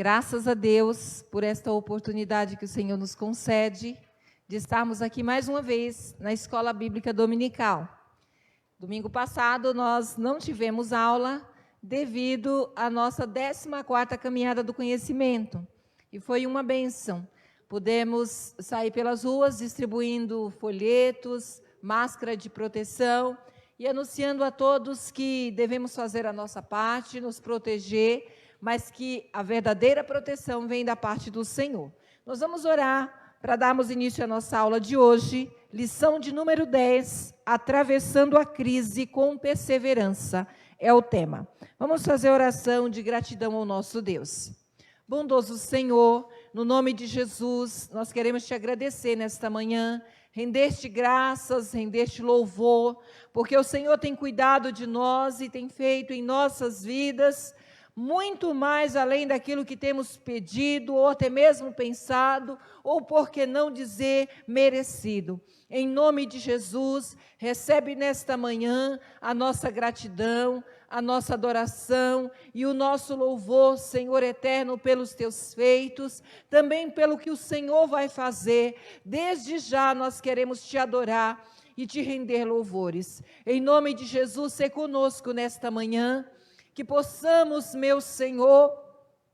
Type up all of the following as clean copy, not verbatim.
Graças a Deus por esta oportunidade que o Senhor nos concede de estarmos aqui mais uma vez na Escola Bíblica Dominical. Domingo passado nós não tivemos aula devido à nossa 14ª Caminhada do Conhecimento. E foi uma bênção. Pudemos sair pelas ruas distribuindo folhetos, máscara de proteção e anunciando a todos que devemos fazer a nossa parte, nos proteger, mas que a verdadeira proteção vem da parte do Senhor. Nós vamos orar para darmos início à nossa aula de hoje, lição de número 10, atravessando a crise com perseverança, é o tema. Vamos fazer oração de gratidão ao nosso Deus. Bondoso Senhor, no nome de Jesus, nós queremos te agradecer nesta manhã, render-te graças, render-te louvor, porque o Senhor tem cuidado de nós e tem feito em nossas vidas muito mais além daquilo que temos pedido, ou até mesmo pensado, ou por que não dizer merecido. Em nome de Jesus, recebe nesta manhã a nossa gratidão, a nossa adoração e o nosso louvor, Senhor eterno, pelos teus feitos, também pelo que o Senhor vai fazer. Desde já nós queremos te adorar e te render louvores. Em nome de Jesus, sê conosco nesta manhã, que possamos, meu Senhor,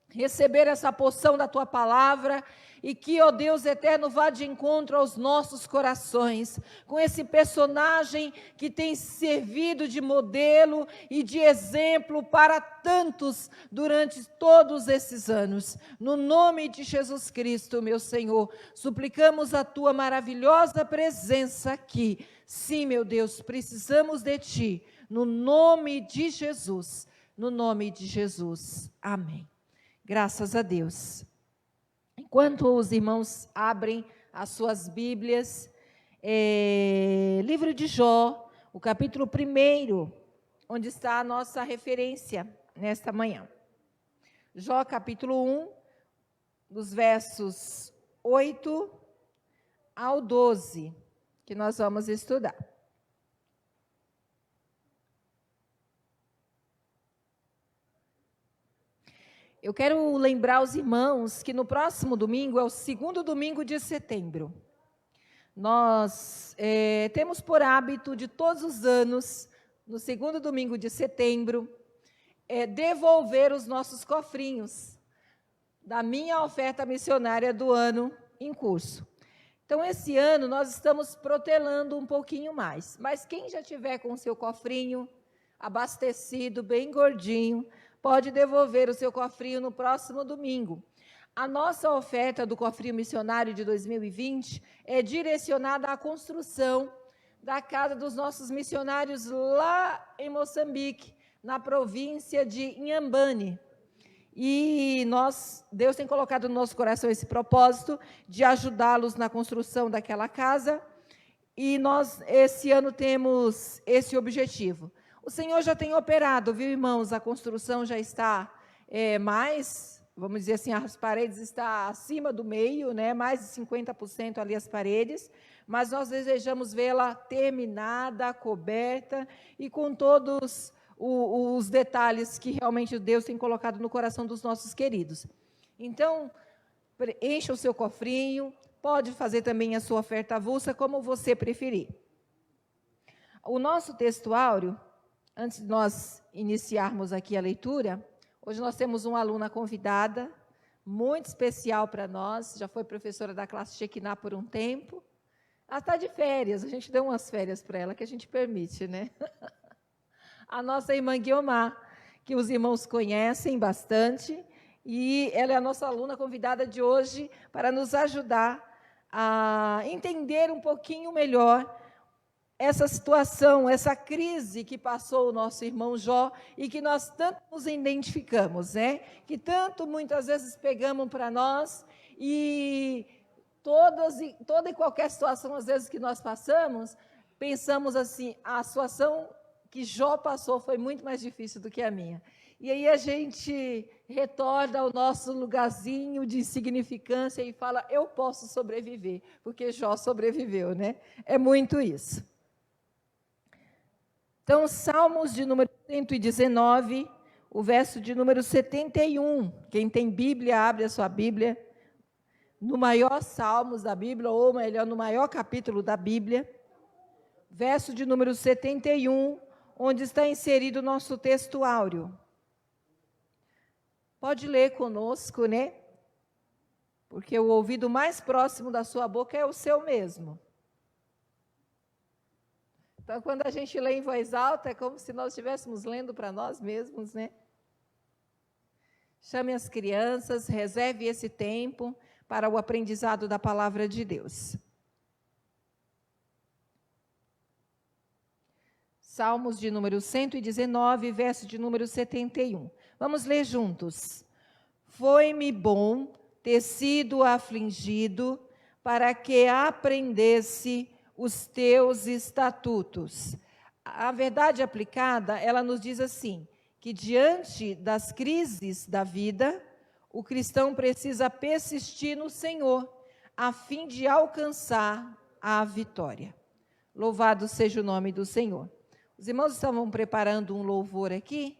receber essa porção da tua palavra e que, ó Deus eterno, vá de encontro aos nossos corações, com esse personagem que tem servido de modelo e de exemplo para tantos durante todos esses anos. No nome de Jesus Cristo, meu Senhor, suplicamos a tua maravilhosa presença aqui. Sim, meu Deus, precisamos de ti, no nome de Jesus, no nome de Jesus. Amém. Graças a Deus. Enquanto os irmãos abrem as suas Bíblias, livro de Jó, o capítulo 1, onde está a nossa referência nesta manhã. Jó, capítulo 1, dos versos 8 ao 12, que nós vamos estudar. Eu quero lembrar os irmãos que no próximo domingo é o 2º domingo de setembro. Nós temos por hábito de todos os anos, no 2º domingo de setembro, devolver os nossos cofrinhos da minha oferta missionária do ano em curso. Então, esse ano nós estamos protelando um pouquinho mais. Mas quem já tiver com o seu cofrinho abastecido, bem gordinho, pode devolver o seu cofrinho no próximo domingo. A nossa oferta do cofrinho missionário de 2020 é direcionada à construção da casa dos nossos missionários lá em Moçambique, na província de Inhambane. E Deus tem colocado no nosso coração esse propósito de ajudá-los na construção daquela casa. E nós, esse ano, temos esse objetivo. O Senhor já tem operado, viu, irmãos? A construção já está mais, vamos dizer assim, as paredes estão acima do meio, né? Mais de 50% ali as paredes, mas nós desejamos vê-la terminada, coberta e com todos os detalhes que realmente Deus tem colocado no coração dos nossos queridos. Então, encha o seu cofrinho, pode fazer também a sua oferta avulsa, como você preferir. O nosso textuário, antes de nós iniciarmos aqui a leitura, hoje nós temos uma aluna convidada, muito especial para nós, já foi professora da classe Shekinah por um tempo. Ela está de férias, a gente deu umas férias para ela, que a gente permite, né? A nossa irmã Guiomar, que os irmãos conhecem bastante, e ela é a nossa aluna convidada de hoje para nos ajudar a entender um pouquinho melhor essa situação, essa crise que passou o nosso irmão Jó e que nós tanto nos identificamos, né? Que tanto, muitas vezes, pegamos para nós e toda e qualquer situação, às vezes, que nós passamos, pensamos assim, a situação que Jó passou foi muito mais difícil do que a minha. E aí a gente retorna ao nosso lugarzinho de insignificância e fala, eu posso sobreviver, porque Jó sobreviveu, né? É muito isso. Então, Salmos de número 119, o verso de número 71. Quem tem Bíblia, abre a sua Bíblia, no maior Salmos da Bíblia, ou melhor, no maior capítulo da Bíblia, verso de número 71, onde está inserido o nosso texto áureo. Pode ler conosco, né? Porque o ouvido mais próximo da sua boca é o seu mesmo. Então, quando a gente lê em voz alta, é como se nós estivéssemos lendo para nós mesmos, né? Chame as crianças, reserve esse tempo para o aprendizado da palavra de Deus. Salmos de número 119, verso de número 71. Vamos ler juntos. Foi-me bom ter sido afligido, para que aprendesse os teus estatutos. A verdade aplicada, ela nos diz assim, que diante das crises da vida, o cristão precisa persistir no Senhor, a fim de alcançar a vitória. Louvado seja o nome do Senhor. Os irmãos estavam preparando um louvor aqui.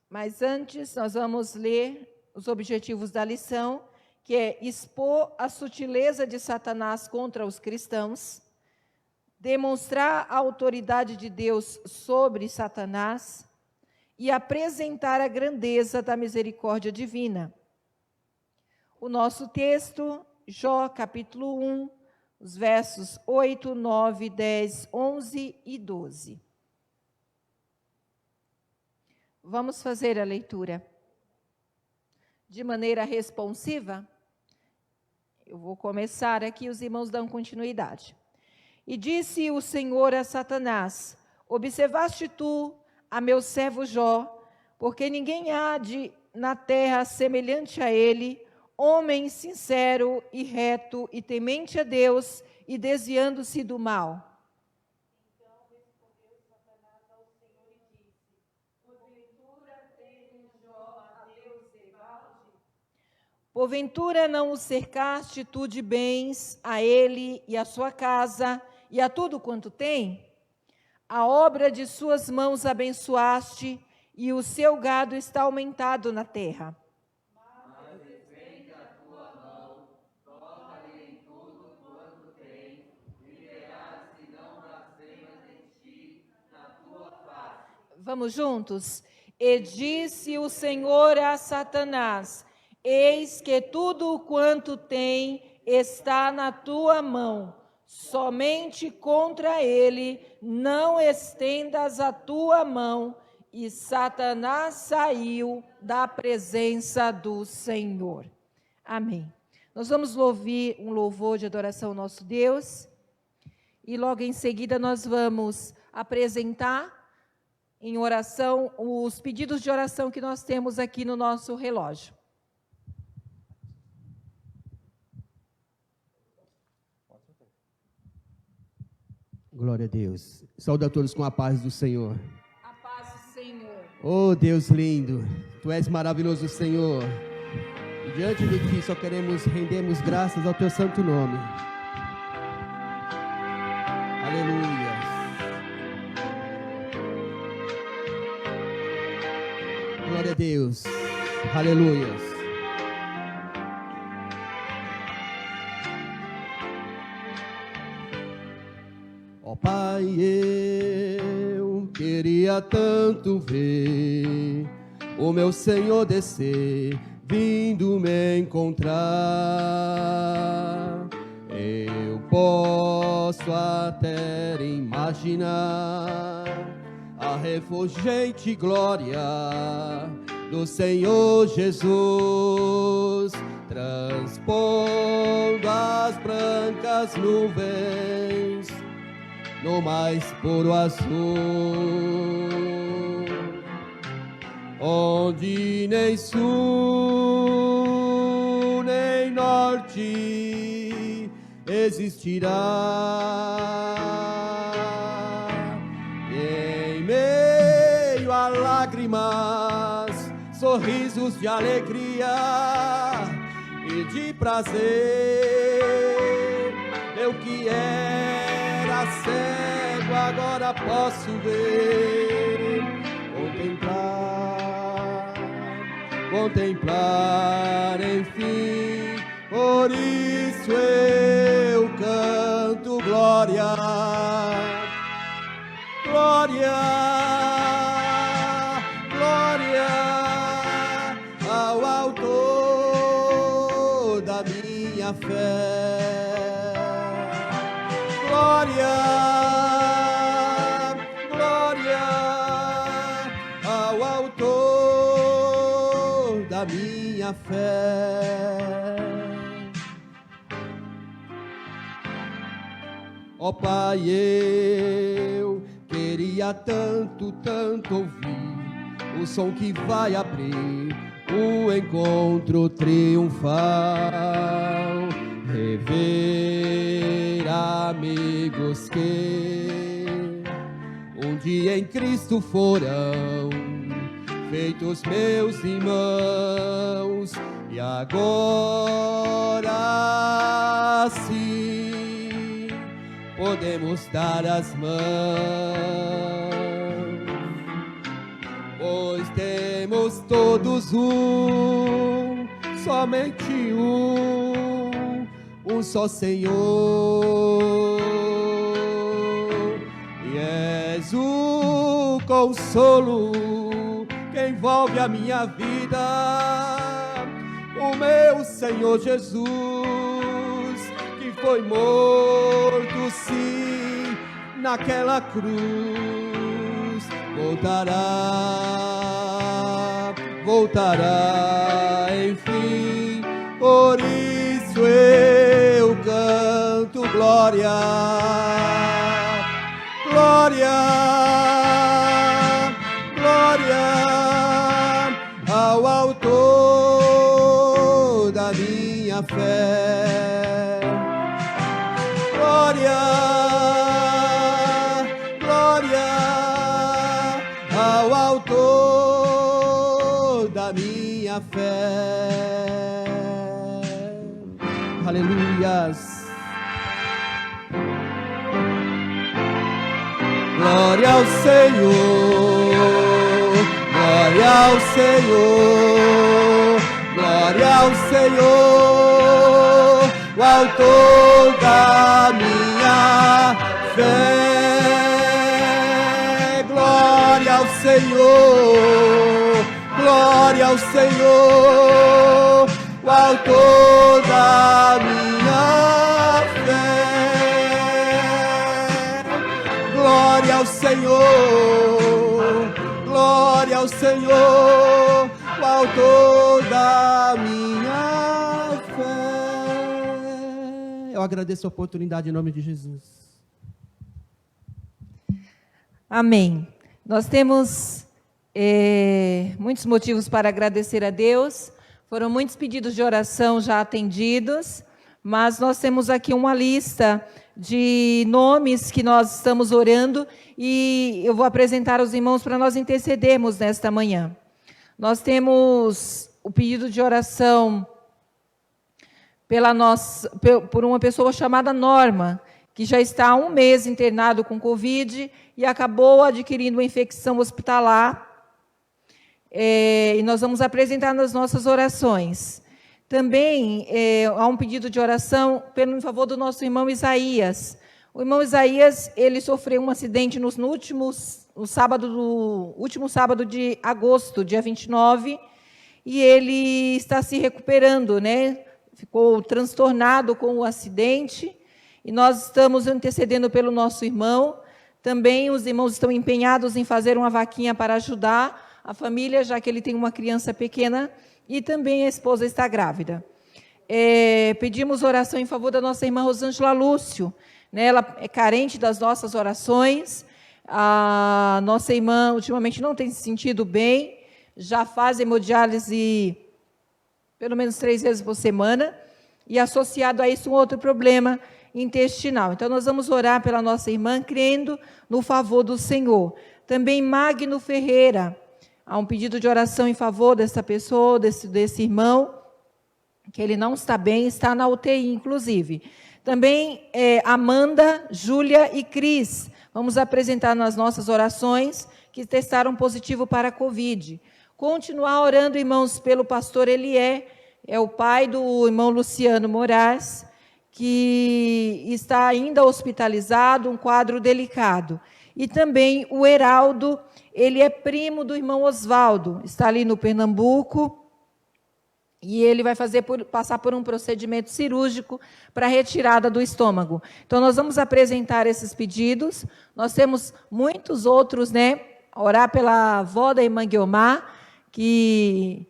Mas antes, nós vamos ler os objetivos da lição, que é expor a sutileza de Satanás contra os cristãos, demonstrar a autoridade de Deus sobre Satanás e apresentar a grandeza da misericórdia divina. O nosso texto, Jó, capítulo 1, os versos 8, 9, 10, 11 e 12. Vamos fazer a leitura de maneira responsiva. Eu vou começar aqui, os irmãos dão continuidade. E disse o Senhor a Satanás: observaste tu a meu servo Jó, porque ninguém há na terra semelhante a ele, homem sincero e reto e temente a Deus e desviando-se do mal. Então respondeu Satanás ao Senhor e disse: porventura teme Jó a Deus debalde? Porventura não o cercaste tu de bens a ele e a sua casa e a tudo quanto tem? A obra de suas mãos abençoaste e o seu gado está aumentado na terra. Vamos juntos? E disse o Senhor a Satanás: eis que tudo quanto tem está na tua mão, somente contra ele não estendas a tua mão. E Satanás saiu da presença do Senhor. Amém. Nós vamos ouvir um louvor de adoração ao nosso Deus, e logo em seguida nós vamos apresentar em oração os pedidos de oração que nós temos aqui no nosso relógio. Glória a Deus. Saúde a todos com a paz do Senhor. A paz do Senhor. Oh Deus lindo, Tu és maravilhoso, Senhor. E diante de Ti só rendemos graças ao Teu santo nome. Aleluia. Glória a Deus. Aleluia. Ó Pai, eu queria tanto ver o meu Senhor descer, vindo me encontrar. Eu posso até imaginar a refulgente glória do Senhor Jesus, transpondo as brancas nuvens no mais puro azul, onde nem sul nem norte existirá. Em meio a lágrimas, sorrisos de alegria e de prazer, eu que era cego agora posso ver, contemplar, enfim, por isso eu canto glória, glória, glória ao autor da minha fé, glória, glória ao autor da minha fé. Ó Pai, eu queria tanto, tanto ouvir o som que vai abrir o encontro triunfal, rever amigos que um dia em Cristo foram feitos meus irmãos, e agora sim podemos dar as mãos, pois temos todos somente um só Senhor, e és o consolo que envolve a minha vida, o meu Senhor Jesus, que foi morto sim naquela cruz, voltará, enfim, por isso eu canto glória, glória, glória ao autor da minha fé, glória, glória ao autor da minha fé. Aleluias. Glória ao Senhor, glória ao Senhor, glória ao Senhor, o autor da minha fé. Glória ao Senhor, glória ao Senhor, o autor da minha fé. Glória ao Senhor, glória ao Senhor, o autor da minha fé. Eu agradeço a oportunidade em nome de Jesus. Amém. Nós temos muitos motivos para agradecer a Deus. Foram muitos pedidos de oração já atendidos, mas nós temos aqui uma lista de nomes que nós estamos orando e eu vou apresentar aos irmãos para nós intercedermos nesta manhã. Nós temos o pedido de oração por uma pessoa chamada Norma, que já está há 1 mês internado com Covid e acabou adquirindo uma infecção hospitalar. E nós vamos apresentar nas nossas orações. Também há um pedido de oração em favor do nosso irmão Isaías. O irmão Isaías, ele sofreu um acidente no último sábado de agosto, dia 29, e ele está se recuperando, né? Ficou transtornado com o acidente, e nós estamos intercedendo pelo nosso irmão. Também os irmãos estão empenhados em fazer uma vaquinha para ajudar a família, já que ele tem uma criança pequena, e também a esposa está grávida. Pedimos oração em favor da nossa irmã Rosângela Lúcio, né? Ela é carente das nossas orações. A nossa irmã ultimamente não tem se sentido bem, já faz hemodiálise pelo menos 3 vezes por semana, e associado a isso um outro problema intestinal. Então nós vamos orar pela nossa irmã, crendo no favor do Senhor. Também Magno Ferreira, há um pedido de oração em favor dessa pessoa, desse irmão, que ele não está bem, está na UTI, inclusive. Também Amanda, Júlia e Cris. vamos apresentar nas nossas orações que testaram positivo para a Covid. Continuar orando, irmãos, pelo pastor Elié, é o pai do irmão Luciano Moraes, que está ainda hospitalizado, um quadro delicado. E também o Heraldo, ele é primo do irmão Oswaldo, está ali no Pernambuco, e ele vai passar por um procedimento cirúrgico para retirada do estômago. Então, nós vamos apresentar esses pedidos. Nós temos muitos outros, né? Orar pela avó da irmã Guiomar, que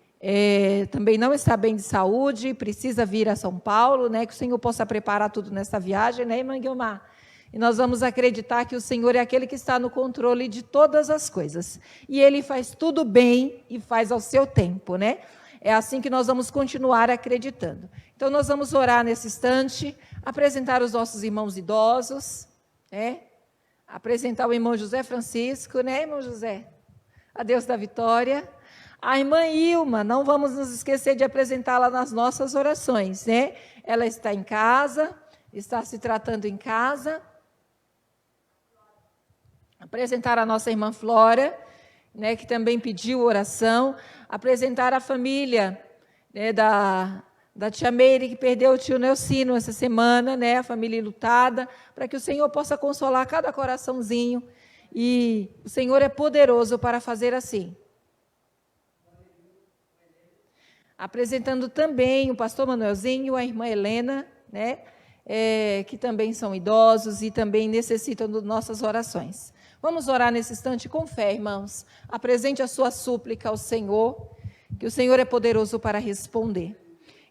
também não está bem de saúde, precisa vir a São Paulo, né? Que o Senhor possa preparar tudo nessa viagem, né, irmã Guiomar? E nós vamos acreditar que o Senhor é aquele que está no controle de todas as coisas. E Ele faz tudo bem e faz ao seu tempo, né? É assim que nós vamos continuar acreditando. Então, nós vamos orar nesse instante, apresentar os nossos irmãos idosos, né? Apresentar o irmão José Francisco, né, irmão José? A Deus da vitória. A irmã Ilma, não vamos nos esquecer de apresentá-la nas nossas orações, né? Ela está em casa, está se tratando em casa. Apresentar a nossa irmã Flora, né, que também pediu oração. Apresentar a família, né, da tia Meire, que perdeu o tio Nelcino essa semana, né, a família lutada, para que o Senhor possa consolar cada coraçãozinho. E o Senhor é poderoso para fazer assim. Apresentando também o pastor Manuelzinho, a irmã Helena, né, que também são idosos e também necessitam de nossas orações. Vamos orar nesse instante com fé, irmãos. Apresente a sua súplica ao Senhor, que o Senhor é poderoso para responder.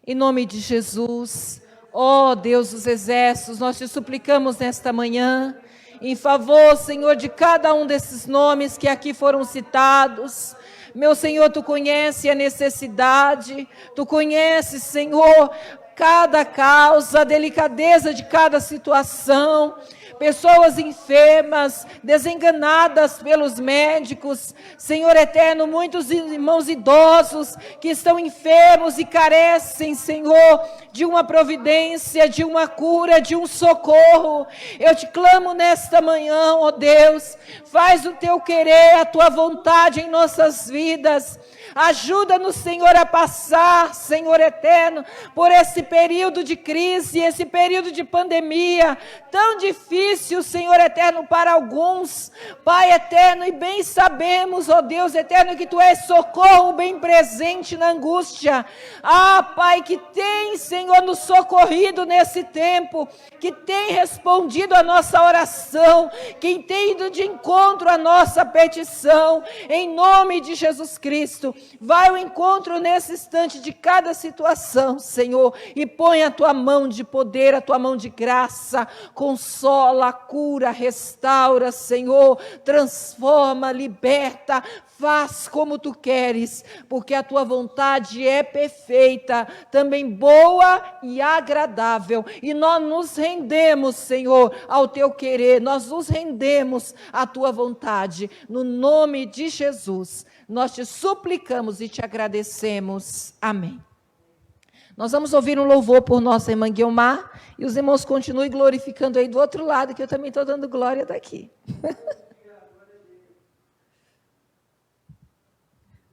Em nome de Jesus, ó Deus dos exércitos, nós te suplicamos nesta manhã, em favor, Senhor, de cada um desses nomes que aqui foram citados. Meu Senhor, Tu conheces a necessidade, Tu conheces, Senhor, cada causa, a delicadeza de cada situação. Pessoas enfermas, desenganadas pelos médicos. Senhor eterno, muitos irmãos idosos que estão enfermos e carecem, Senhor, de uma providência, de uma cura, de um socorro. Eu te clamo nesta manhã, ó Deus, faz o Teu querer, a Tua vontade em nossas vidas. Ajuda-nos, Senhor, a passar, Senhor eterno, por esse período de crise, esse período de pandemia, tão difícil, Senhor eterno, para alguns. Pai eterno, e bem sabemos, ó Deus eterno, que Tu és socorro bem presente na angústia. Ah, Pai, que tem, Senhor, nos socorrido nesse tempo, que tem respondido a nossa oração, que tem ido de encontro à nossa petição, em nome de Jesus Cristo. Vai ao encontro nesse instante de cada situação, Senhor, e põe a Tua mão de poder, a Tua mão de graça, consola, cura, restaura, Senhor, transforma, liberta, faz como Tu queres, porque a Tua vontade é perfeita, também boa e agradável, e nós nos rendemos, Senhor, ao Teu querer, nós nos rendemos à Tua vontade, no nome de Jesus. Nós te suplicamos e te agradecemos. Amém. Nós vamos ouvir um louvor por nossa irmã Guiomar, e os irmãos continuem glorificando aí do outro lado, que eu também estou dando glória daqui.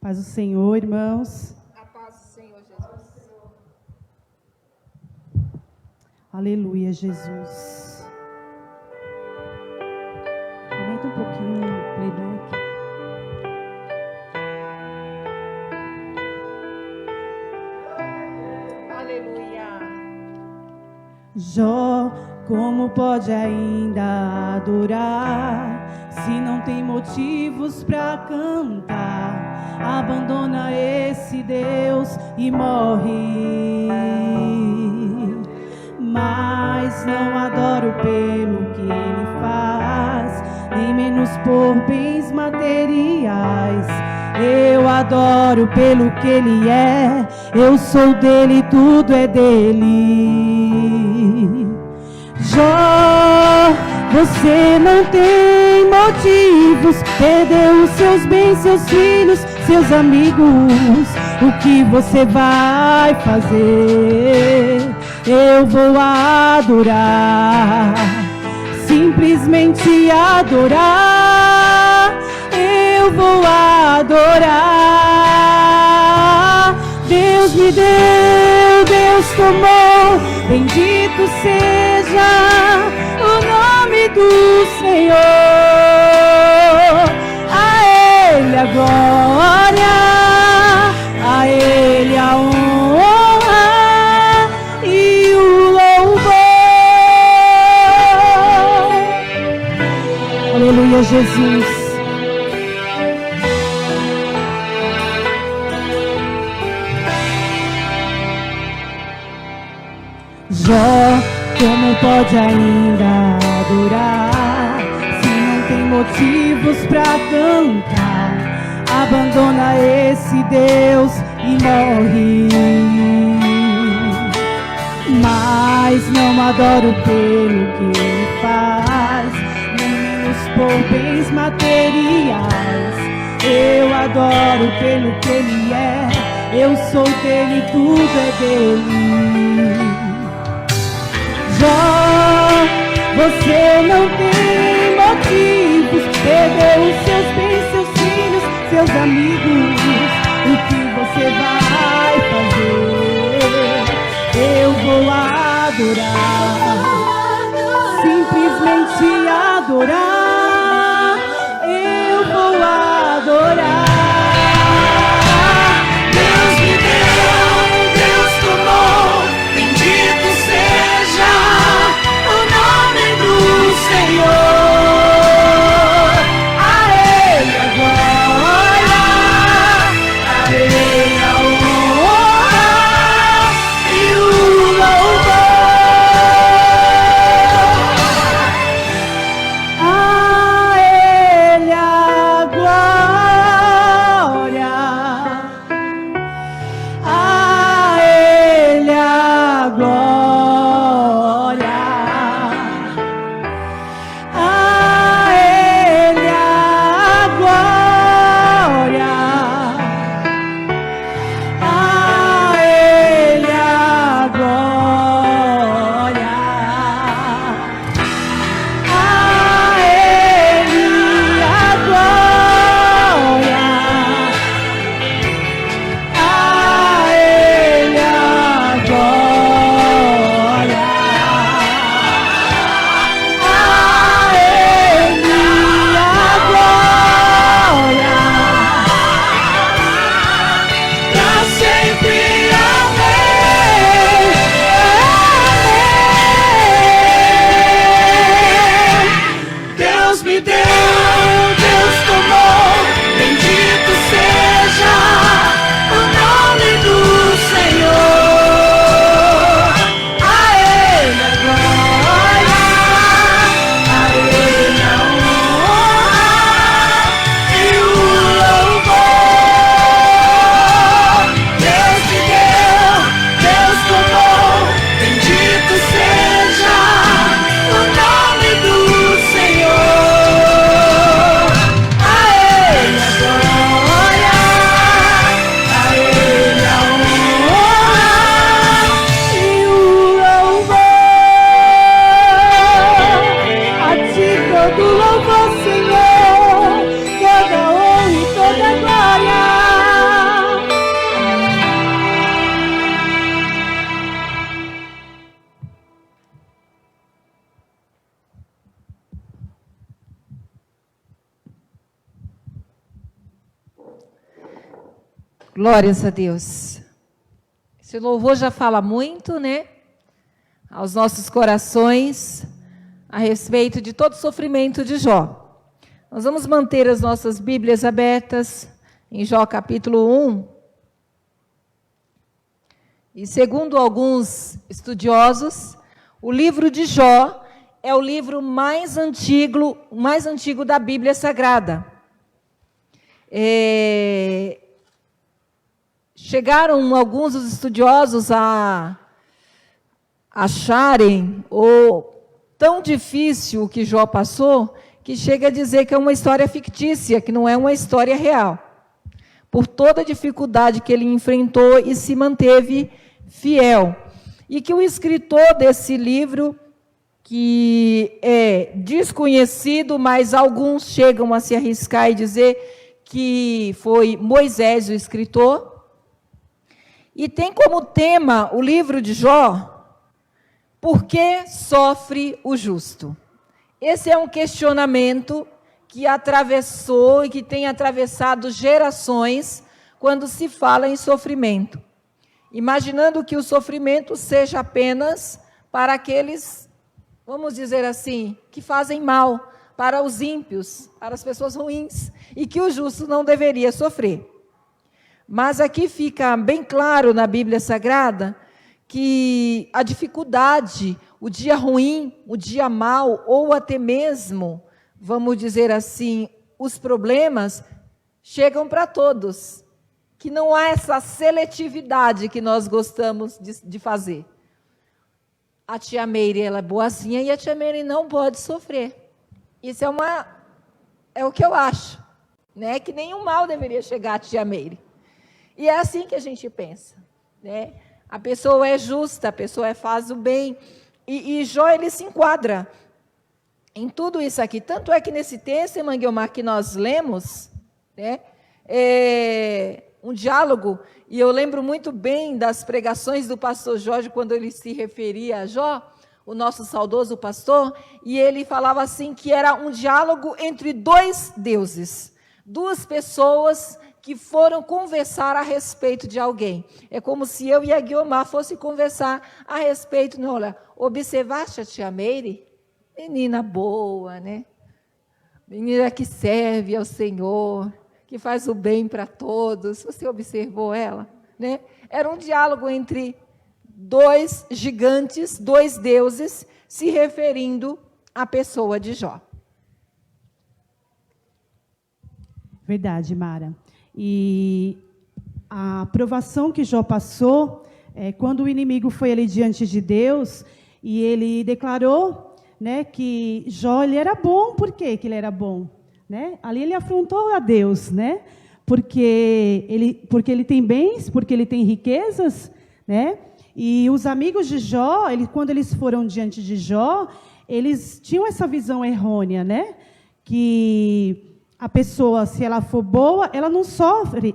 Paz do Senhor, irmãos. A paz do Senhor Jesus. Aleluia, Jesus. Aumenta um pouquinho o playback. Jó, como pode ainda adorar, se não tem motivos para cantar? Abandona esse Deus e morre. Mas não adoro pelo que Ele faz, nem menos por bens materiais. Eu adoro pelo que Ele é, eu sou dele, tudo é dele. Jó, você não tem motivos, perdeu os seus bens, seus filhos, seus amigos. O que você vai fazer? Eu vou adorar. Se simplesmente adorar. Eu vou adorar. Deus me deu, Deus tomou, bendito seja o nome do Senhor. A Ele a glória, a Ele a honra e o louvor. Aleluia, Jesus. Jó, como pode ainda adorar se não tem motivos pra cantar? Abandona esse Deus e morre. Mas não adoro pelo que ele faz, nem menos por bens materiais. Eu adoro pelo que ele é, eu sou dele, tudo é dele. Jó, você não tem motivos, perdeu os seus bens, seus filhos, seus amigos. O que você vai fazer? Eu vou adorar, simplesmente adorar. Eu vou adorar. Deus me deu, Deus tomou, bendito seja o nome do Senhor. A Ele a glória, a Ele a honra e o louvor. A Ele a glória, a Ele a glória, a Ele a glória, a Ele a glória, a Ele a glória, a Ele a glória, a Ele a glória, pra sempre. Amém. Deus me deu, Deus tomou, bendito seja o nome do Senhor. A Ele a glória, a Ele a honra e o louvor. Deus me deu, Deus tomou, bendito seja o nome do Senhor. A Ele a glória, a Ele a honra e o louvor. A Ti todo louvor, Senhor, toda honra e toda glória. Glórias a Deus. Esse louvor já fala muito, né? Aos nossos corações, a respeito de todo o sofrimento de Jó. Nós vamos manter as nossas Bíblias abertas em Jó capítulo 1. E segundo alguns estudiosos, o livro de Jó é o livro mais antigo da Bíblia Sagrada. Chegaram alguns dos estudiosos a acharem tão difícil o que Jó passou, que chega a dizer que é uma história fictícia, que não é uma história real. Por toda a dificuldade que ele enfrentou e se manteve fiel. E que o escritor desse livro que é desconhecido, mas alguns chegam a se arriscar e dizer que foi Moisés o escritor. E tem como tema o livro de Jó, por que sofre o justo? Esse é um questionamento que atravessou e que tem atravessado gerações quando se fala em sofrimento. Imaginando que o sofrimento seja apenas para aqueles, vamos dizer assim, que fazem mal, para os ímpios, para as pessoas ruins, e que o justo não deveria sofrer. Mas aqui fica bem claro na Bíblia Sagrada que a dificuldade, o dia ruim, o dia mau, ou até mesmo, vamos dizer assim, os problemas chegam para todos. Que não há essa seletividade que nós gostamos de fazer. A tia Meire, ela é boazinha e a tia Meire não pode sofrer. Isso é o que eu acho, né? Que nenhum mal deveria chegar à tia Meire. E é assim que a gente pensa, né? A pessoa é justa, a pessoa faz o bem. E Jó, ele se enquadra em tudo isso aqui. Tanto é que nesse texto, Irmã Guiomar, que nós lemos, né? Um diálogo, e eu lembro muito bem das pregações do pastor Jorge, quando ele se referia a Jó, o nosso saudoso pastor, e ele falava assim, que era um diálogo entre dois deuses, duas pessoas que foram conversar a respeito de alguém. É como se eu e a Guiomar fosse conversar a respeito, não, olha, observaste a tia Meire? Menina boa, né? Menina que serve ao Senhor, que faz o bem para todos. Você observou ela? Né? Era um diálogo entre dois gigantes, dois deuses, se referindo à pessoa de Jó. Verdade, Mara. E a provação que Jó passou, quando o inimigo foi ali diante de Deus, e ele declarou, né, que Jó ele era bom. Por quê que ele era bom? Né? Ali ele afrontou a Deus, né? Porque ele tem bens, porque ele tem riquezas, né? E os amigos de Jó, quando eles foram diante de Jó, eles tinham essa visão errônea, né? Que a pessoa, se ela for boa, ela não sofre,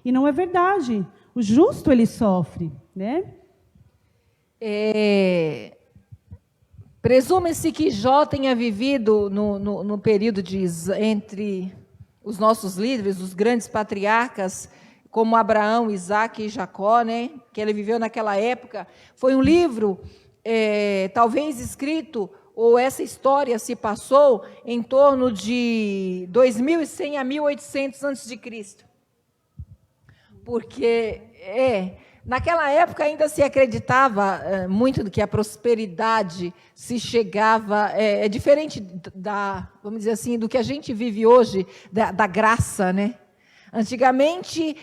e não é verdade. O justo, ele sofre, né? Presume-se que Jó tenha vivido no período entre os nossos líderes, os grandes patriarcas, como Abraão, Isaque e Jacó, né? Que ele viveu naquela época. Foi um livro, talvez escrito, ou essa história se passou em torno de 2100 a 1800 a.C. Porque, naquela época ainda se acreditava muito do que a prosperidade se chegava, diferente vamos dizer assim, do que a gente vive hoje, da graça, né? Antigamente,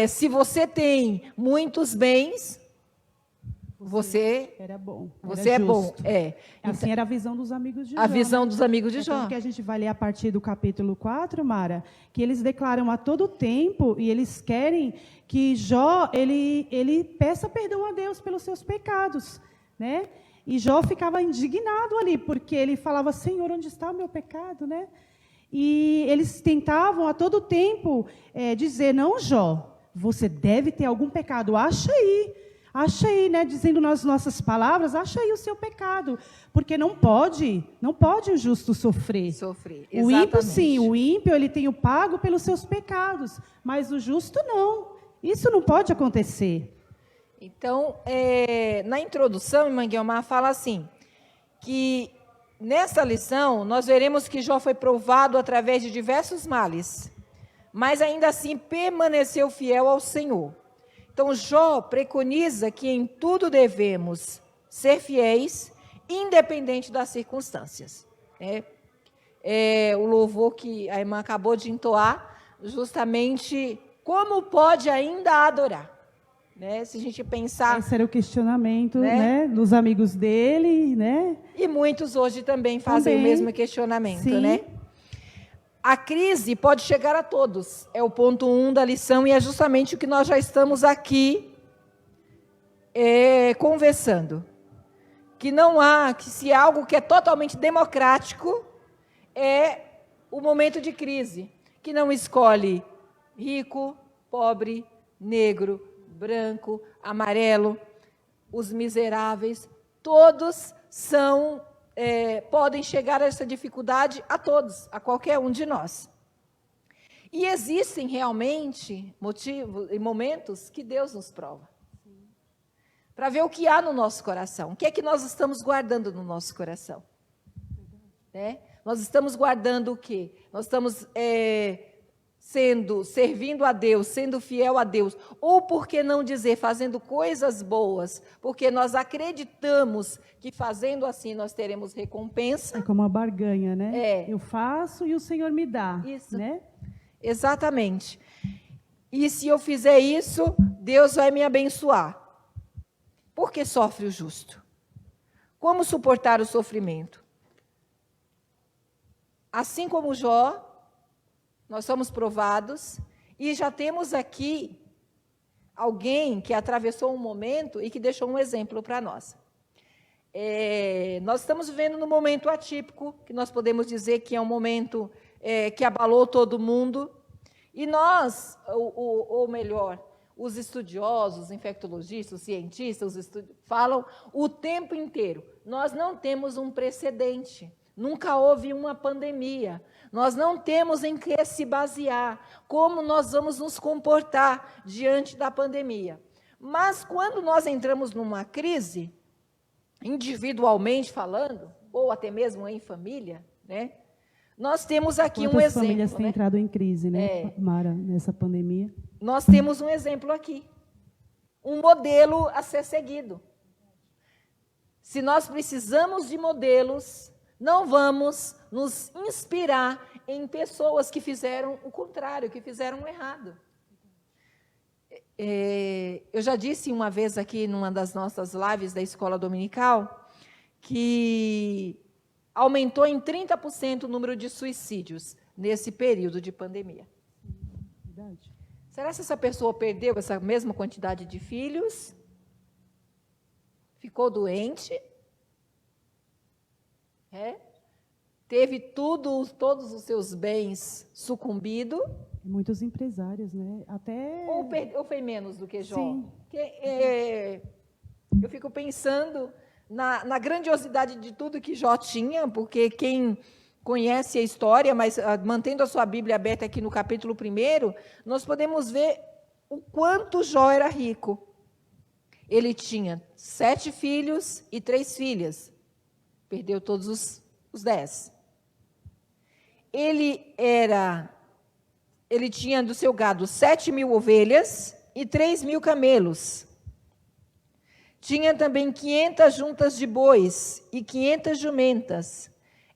se você tem muitos bens, você era bom. Você é bom. Assim era a visão dos amigos de Jó. A visão dos amigos de Jó. Então, que a gente vai ler a partir do capítulo 4, Mara, que eles declaram a todo tempo, e eles querem que Jó, ele peça perdão a Deus pelos seus pecados, né? E Jó ficava indignado ali, porque ele falava, Senhor, onde está o meu pecado, né? E eles tentavam a todo tempo dizer, não, Jó, você deve ter algum pecado, acha aí, né, dizendo nas nossas palavras, acha aí o seu pecado, porque não pode o justo sofrer. Exatamente. O ímpio, sim, o ímpio, ele tem o pago pelos seus pecados, mas o justo não. Isso não pode acontecer. Então, na introdução, irmã Guiomar fala assim, que nessa lição nós veremos que Jó foi provado através de diversos males, mas ainda assim permaneceu fiel ao Senhor. Então, Jó preconiza que em tudo devemos ser fiéis, independente das circunstâncias. O louvor que a irmã acabou de entoar, justamente como pode ainda adorar. Né? Se a gente pensar... Esse era o questionamento, né, dos amigos dele, né? E muitos hoje também fazem o mesmo questionamento, sim, né? A crise pode chegar a todos, é o ponto 1 da lição, e é justamente o que nós já estamos aqui conversando. que não há, que se algo que é totalmente democrático é o momento de crise, que não escolhe rico, pobre, negro, branco, amarelo, os miseráveis, todos podem chegar a essa dificuldade a todos, a qualquer um de nós. E existem realmente motivos e momentos que Deus nos prova, para ver o que há no nosso coração, o que é que nós estamos guardando no nosso coração. Né? Nós estamos guardando o quê? Nós estamos servindo a Deus, sendo fiel a Deus, ou por que não dizer, fazendo coisas boas, porque nós acreditamos que fazendo assim nós teremos recompensa. É como uma barganha, né? É. Eu faço e o Senhor me dá. Isso. Né? Exatamente. E se eu fizer isso, Deus vai me abençoar. Por que sofre o justo? Como suportar o sofrimento? Assim como Jó, nós somos provados e já temos aqui alguém que atravessou um momento e que deixou um exemplo para nós. Nós estamos vivendo num momento atípico, que nós podemos dizer que é um momento que abalou todo mundo, e nós, ou melhor, os estudiosos, os infectologistas, os cientistas, falam o tempo inteiro, nós não temos um precedente, nunca houve uma pandemia, nós não temos em que se basear, como nós vamos nos comportar diante da pandemia. Mas quando nós entramos numa crise, individualmente falando, ou até mesmo em família, né, nós temos aqui um exemplo. Quantas famílias têm entrado em crise, né, Mara, nessa pandemia? Nós temos um exemplo aqui, um modelo a ser seguido. Se nós precisamos de modelos, não vamos nos inspirar em pessoas que fizeram o contrário, que fizeram o errado. Eu já disse uma vez aqui, numa das nossas lives da escola dominical, que aumentou em 30% o número de suicídios nesse período de pandemia. Verdade. Será que essa pessoa perdeu essa mesma quantidade de filhos? Ficou doente? Teve todos os seus bens sucumbido? Muitos empresários, né? Até... Ou foi menos do que Jó? Sim. Eu fico pensando na grandiosidade de tudo que Jó tinha, porque quem conhece a história, mas mantendo a sua Bíblia aberta aqui no capítulo 1, nós podemos ver o quanto Jó era rico. Ele tinha 7 filhos e 3 filhas. Perdeu todos os 10. Ele tinha do seu gado 7.000 ovelhas e 3.000 camelos. Tinha também 500 juntas de bois e 500 jumentas.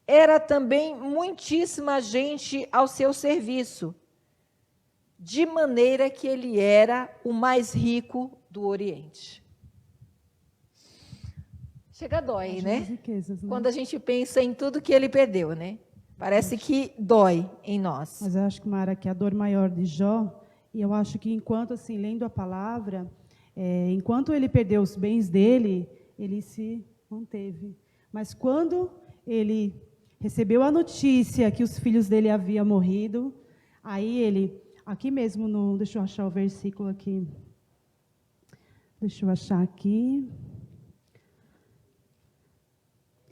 Era também muitíssima gente ao seu serviço, de maneira que ele era o mais rico do Oriente. Chega a dói, né? Riquezas, né? Quando a gente pensa em tudo que ele perdeu, né? Parece que dói em nós. Mas eu acho que, Mara, que a dor maior de Jó, e eu acho que enquanto, assim, lendo a palavra, enquanto ele perdeu os bens dele, ele se manteve. Mas quando ele recebeu a notícia que os filhos dele haviam morrido, aí ele, aqui mesmo, deixa eu achar o versículo aqui. Deixa eu achar aqui.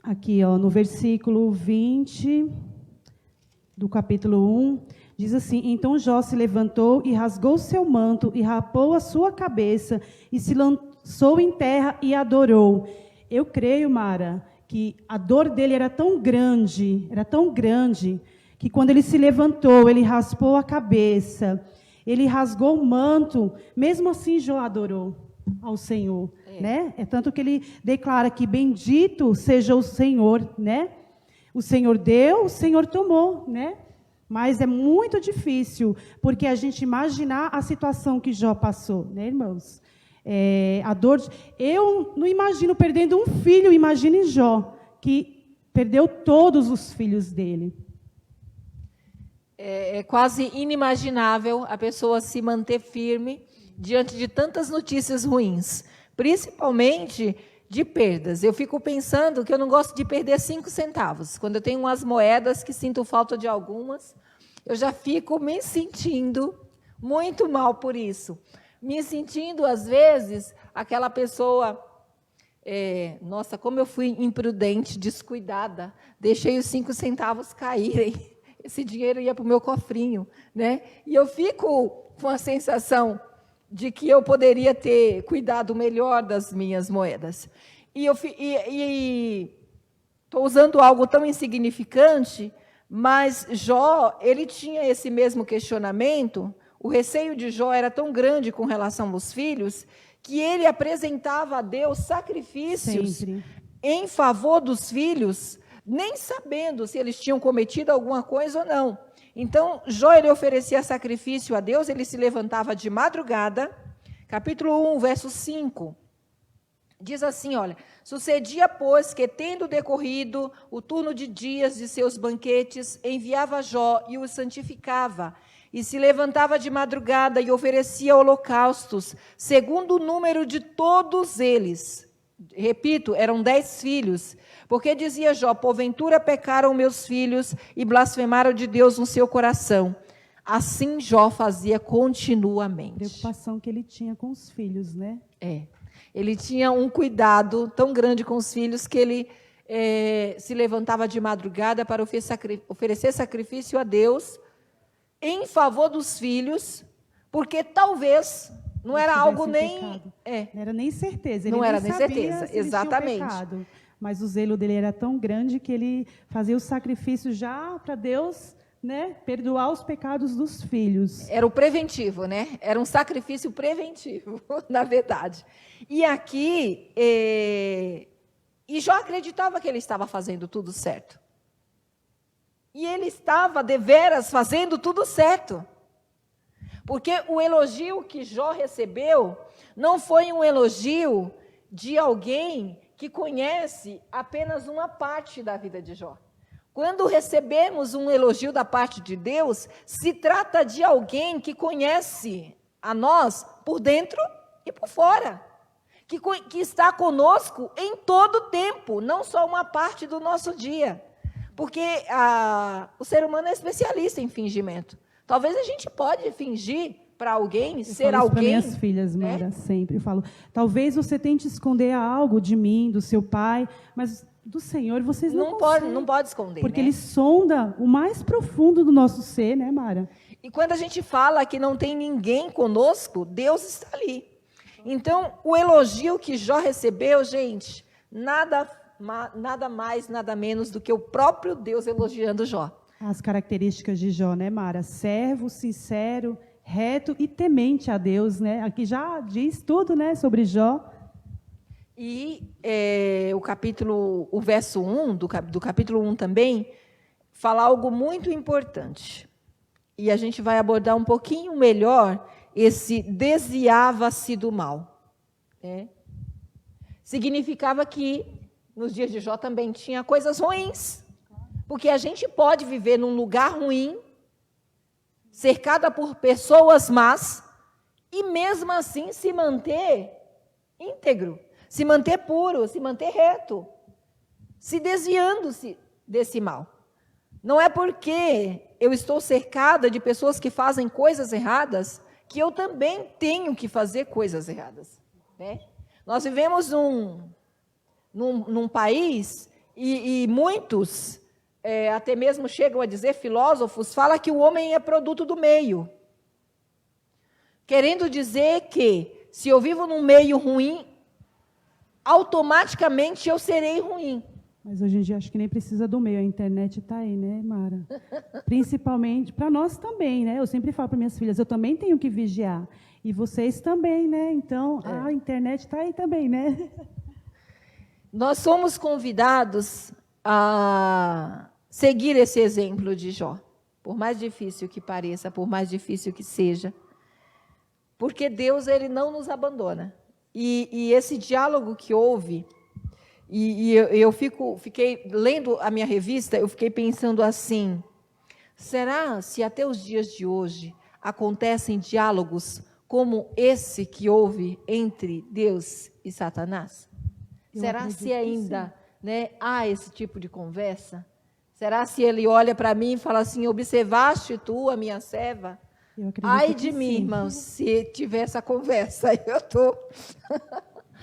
Aqui, no versículo 20 do capítulo 1, diz assim: então Jó se levantou e rasgou seu manto e rapou a sua cabeça e se lançou em terra e adorou. Eu creio, Mara, que a dor dele era tão grande, que quando ele se levantou, ele raspou a cabeça, ele rasgou o manto, mesmo assim Jó adorou ao Senhor, né? É tanto que ele declara que bendito seja o Senhor, né? O Senhor deu, o Senhor tomou, né? Mas é muito difícil, porque a gente imaginar a situação que Jó passou, né, irmãos? A dor. Eu não imagino perdendo um filho, imagine Jó, que perdeu todos os filhos dele. É quase inimaginável a pessoa se manter firme diante de tantas notícias ruins. Principalmente de perdas. Eu fico pensando que eu não gosto de perder 5 centavos. Quando eu tenho umas moedas que sinto falta de algumas, eu já fico me sentindo muito mal por isso. Me sentindo, às vezes, aquela pessoa... nossa, como eu fui imprudente, descuidada. Deixei os 5 centavos caírem. Esse dinheiro ia para o meu cofrinho, né? E eu fico com a sensação de que eu poderia ter cuidado melhor das minhas moedas. E estou usando algo tão insignificante, mas Jó, ele tinha esse mesmo questionamento. O receio de Jó era tão grande com relação aos filhos, que ele apresentava a Deus sacrifícios Sempre. em favor dos filhos, nem sabendo se eles tinham cometido alguma coisa ou não. Então, Jó, ele oferecia sacrifício a Deus, ele se levantava de madrugada, capítulo 1, verso 5, diz assim, olha, sucedia, pois, que tendo decorrido o turno de dias de seus banquetes, enviava Jó e os santificava, e se levantava de madrugada e oferecia holocaustos, segundo o número de todos eles. Repito, eram 10 filhos, porque dizia Jó, porventura pecaram meus filhos e blasfemaram de Deus no seu coração. Assim Jó fazia continuamente. Preocupação que ele tinha com os filhos, né? Ele tinha um cuidado tão grande com os filhos que ele se levantava de madrugada para oferecer sacrifício a Deus em favor dos filhos, porque talvez não era algo nem... Não era nem certeza. Ele não nem era nem sabia certeza, se eles tinham exatamente. pecado. Mas o zelo dele era tão grande que ele fazia o sacrifício já para Deus, né, perdoar os pecados dos filhos. Era o preventivo, né? Era um sacrifício preventivo, na verdade. E aqui, e Jó acreditava que ele estava fazendo tudo certo. E ele estava, deveras, fazendo tudo certo. Porque o elogio que Jó recebeu não foi um elogio de alguém que conhece apenas uma parte da vida de Jó. Quando recebemos um elogio da parte de Deus, se trata de alguém que conhece a nós por dentro e por fora, que está conosco em todo o tempo, não só uma parte do nosso dia. Porque o ser humano é especialista em fingimento. Talvez a gente pode fingir para alguém, ser alguém. Para minhas filhas, Mara, sempre. Eu falo, talvez você tente esconder algo de mim, do seu pai, mas do Senhor vocês não conseguem. Não pode esconder. Porque né? Ele sonda o mais profundo do nosso ser, né, Mara? E quando a gente fala que não tem ninguém conosco, Deus está ali. Então, o elogio que Jó recebeu, gente, nada mais, nada menos do que o próprio Deus elogiando Jó. As características de Jó, né, Mara? Servo, sincero, reto e temente a Deus, né? Aqui já diz tudo, né, sobre Jó. E o verso 1, do capítulo 1 também, fala algo muito importante. E a gente vai abordar um pouquinho melhor esse desviava-se do mal. Né? Significava que nos dias de Jó também tinha coisas ruins. Porque a gente pode viver num lugar ruim, cercada por pessoas más, e mesmo assim se manter íntegro, se manter puro, se manter reto, se desviando-se desse mal. Não é porque eu estou cercada de pessoas que fazem coisas erradas que eu também tenho que fazer coisas erradas. Né? Nós vivemos num país e muitos... até mesmo chegam a dizer, filósofos, fala que o homem é produto do meio. Querendo dizer que, se eu vivo num meio ruim, automaticamente eu serei ruim. Mas hoje em dia acho que nem precisa do meio, a internet está aí, né, Mara? Principalmente para nós também, né? Eu sempre falo para minhas filhas, eu também tenho que vigiar. E vocês também, né? Então, a internet está aí também, né? Nós somos convidados a seguir esse exemplo de Jó, por mais difícil que pareça, por mais difícil que seja, porque Deus ele não nos abandona. E esse diálogo que houve, eu fiquei lendo a minha revista, eu fiquei pensando assim, será se até os dias de hoje acontecem diálogos como esse que houve entre Deus e Satanás? Será se acredito que ainda, né, há esse tipo de conversa? Será se ele olha para mim e fala assim, observaste tu, a minha serva? Eu acredito Ai que de mim, sim. irmãos, se tiver essa conversa, eu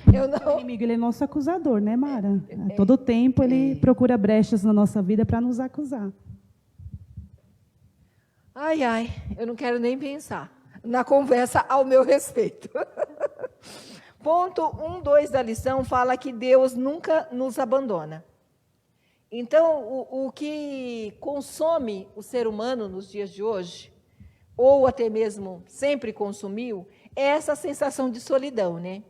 O não... inimigo, ele é nosso acusador, né, Mara? A todo tempo ele procura brechas na nossa vida para nos acusar. Ai, ai, eu não quero nem pensar na conversa ao meu respeito. Ponto 1, 2 da lição fala que Deus nunca nos abandona. Então, o que consome o ser humano nos dias de hoje, ou até mesmo sempre consumiu, é essa sensação de solidão, né?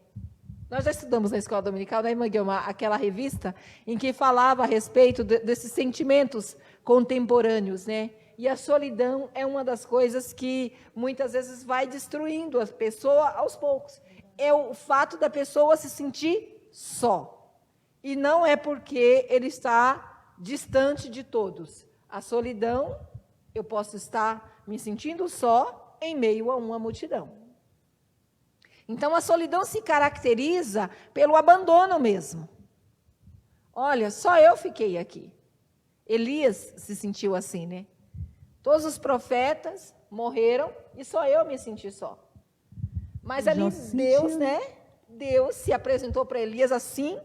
Nós já estudamos na escola dominical, né, irmã Guilma, aquela revista em que falava a respeito desses sentimentos contemporâneos, né? E a solidão é uma das coisas que muitas vezes vai destruindo a pessoa aos poucos. É o fato da pessoa se sentir só. E não é porque ele está distante de todos. A solidão, eu posso estar me sentindo só em meio a uma multidão. Então, a solidão se caracteriza pelo abandono mesmo. Olha, só eu fiquei aqui. Elias se sentiu assim, né? Todos os profetas morreram e só eu me senti só. Mas ali Deus, né? Deus se apresentou para Elias assim,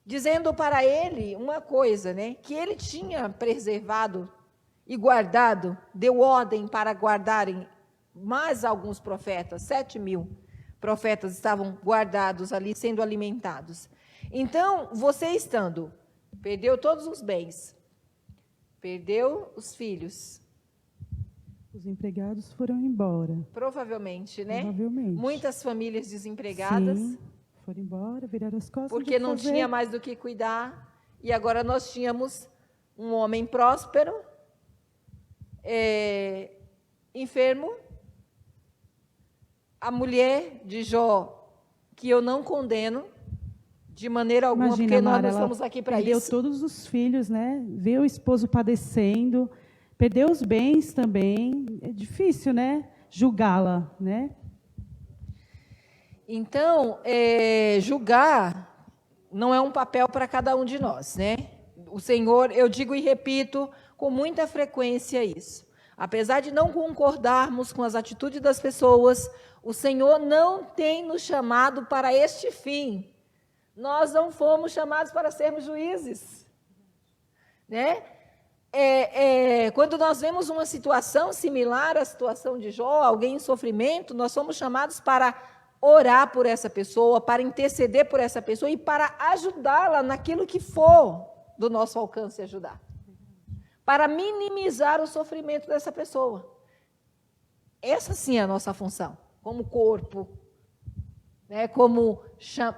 dizendo para ele uma coisa, né? Que ele tinha preservado e guardado, deu ordem para guardarem mais alguns profetas, 7.000 profetas estavam guardados ali, sendo alimentados. Então, você estando, perdeu todos os bens, perdeu os filhos. Os empregados foram embora. Provavelmente, né? Provavelmente. Muitas famílias desempregadas. Sim, foram embora, viraram as costas. Porque não tinha mais do que cuidar. E agora nós tínhamos um homem próspero, enfermo, a mulher de Jó, que eu não condeno de maneira alguma, Imagina, porque Mara, nós não estamos aqui para isso. Perdeu todos os filhos, né? Vê o esposo padecendo, perdeu os bens também. É difícil, né? Julgá-la, né? Então, julgar não é um papel para cada um de nós, né? O Senhor, eu digo e repito com muita frequência isso. Apesar de não concordarmos com as atitudes das pessoas, o Senhor não tem nos chamado para este fim. Nós não fomos chamados para sermos juízes, né? Quando nós vemos uma situação similar à situação de Jó, alguém em sofrimento, nós somos chamados para orar por essa pessoa, para interceder por essa pessoa e para ajudá-la naquilo que for do nosso alcance ajudar, para minimizar o sofrimento dessa pessoa. Essa sim é a nossa função, como corpo, né, como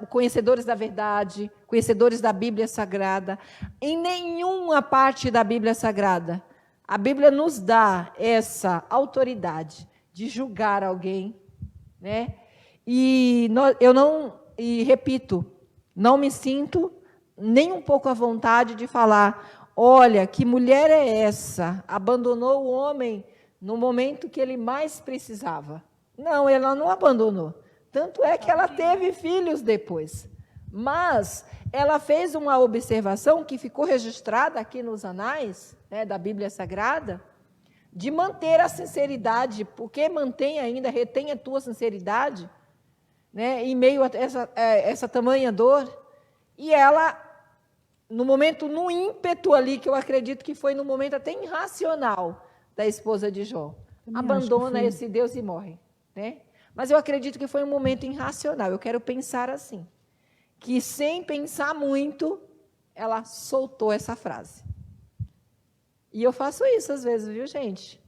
conhecedores da verdade, conhecedores da Bíblia Sagrada. Em nenhuma parte da Bíblia Sagrada, a Bíblia nos dá essa autoridade de julgar alguém, né? E repito, não me sinto nem um pouco à vontade de falar, olha, que mulher é essa? Abandonou o homem no momento que ele mais precisava. Não, ela não abandonou. Tanto é que ela teve filhos depois. Mas ela fez uma observação que ficou registrada aqui nos anais, né, da Bíblia Sagrada, de manter a sinceridade, porque mantém ainda, retém a tua sinceridade, né, em meio a essa tamanha dor. E ela, no momento, no ímpeto ali, que eu acredito que foi no momento até irracional da esposa de Jó, abandona esse Deus e morre, né? Mas eu acredito que foi um momento irracional. Eu quero pensar assim, que sem pensar muito, ela soltou essa frase. E eu faço isso às vezes, viu, gente?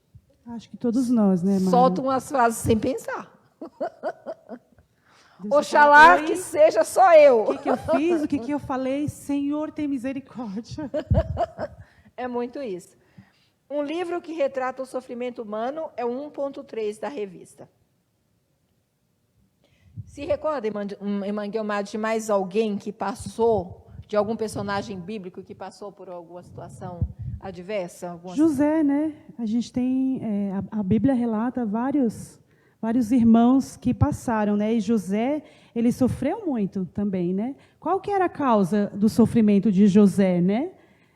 Acho que todos nós, né, Mara? Solto umas frases sem pensar. Oxalá que seja só eu. O que eu fiz? O que eu falei? Senhor, tem misericórdia. É muito isso. Um livro que retrata o sofrimento humano é o 1.3 da revista. Se recorda, irmã Guilmar, de mais alguém que passou, de algum personagem bíblico que passou por alguma situação adversa? José, né? A gente tem, a Bíblia relata várias vários irmãos que passaram, né? E José, ele sofreu muito também, né? Qual que era a causa do sofrimento de José, né?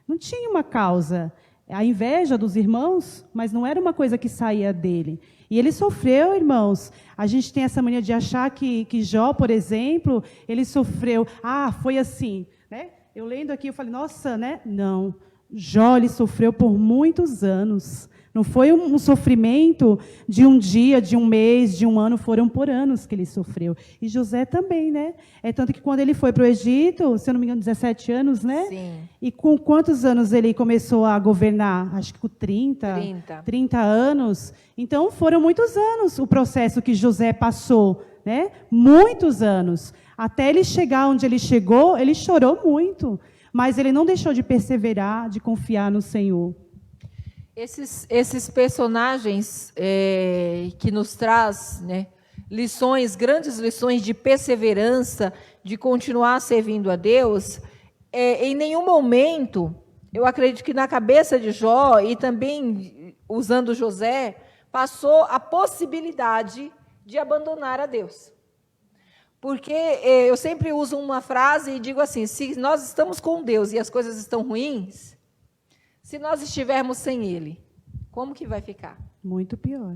Não tinha uma causa. A inveja dos irmãos, mas não era uma coisa que saía dele. E ele sofreu, irmãos. A gente tem essa mania de achar que Jó, por exemplo, ele sofreu. Ah, foi assim, né? Eu lendo aqui, eu falei, nossa, né? Não. Jó, ele sofreu por muitos anos. Não foi um sofrimento de um dia, de um mês, de um ano, foram por anos que ele sofreu. E José também, né? É tanto que quando ele foi para o Egito, se eu não me engano, 17 anos, né? Sim. E com quantos anos ele começou a governar? Acho que com 30 anos. Então, foram muitos anos o processo que José passou, né? Muitos anos. Até ele chegar onde ele chegou, ele chorou muito. Mas ele não deixou de perseverar, de confiar no Senhor. Esses personagens que nos traz, né, lições, grandes lições de perseverança, de continuar servindo a Deus, em nenhum momento, eu acredito que na cabeça de Jó, e também usando José, passou a possibilidade de abandonar a Deus. Porque eu sempre uso uma frase e digo assim, se nós estamos com Deus e as coisas estão ruins, se nós estivermos sem Ele, como que vai ficar? Muito pior.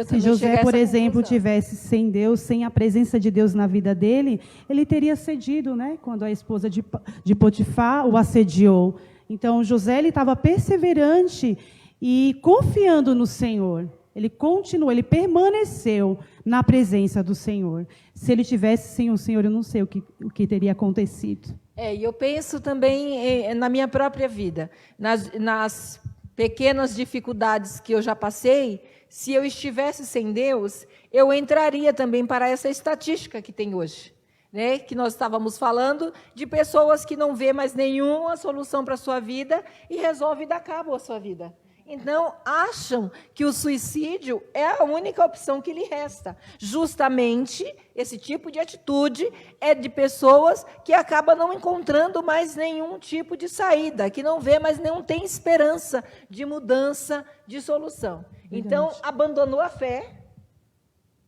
Se José, por exemplo, tivesse sem Deus, sem a presença de Deus na vida dele, ele teria cedido, né? Quando a esposa de Potifar o assediou. Então, José estava perseverante e confiando no Senhor. Ele continuou, ele permaneceu na presença do Senhor. Se ele tivesse sem o Senhor, eu não sei o que teria acontecido. E eu penso também na minha própria vida, nas pequenas dificuldades que eu já passei. Se eu estivesse sem Deus, eu entraria também para essa estatística que tem hoje, né? Que nós estávamos falando de pessoas que não vê mais nenhuma solução para a sua vida e resolve dar cabo à sua vida. Então, acham que o suicídio é a única opção que lhe resta. Justamente, esse tipo de atitude é de pessoas que acabam não encontrando mais nenhum tipo de saída, que não vê mais não tem esperança de mudança, de solução. Verdade. Então, abandonou a fé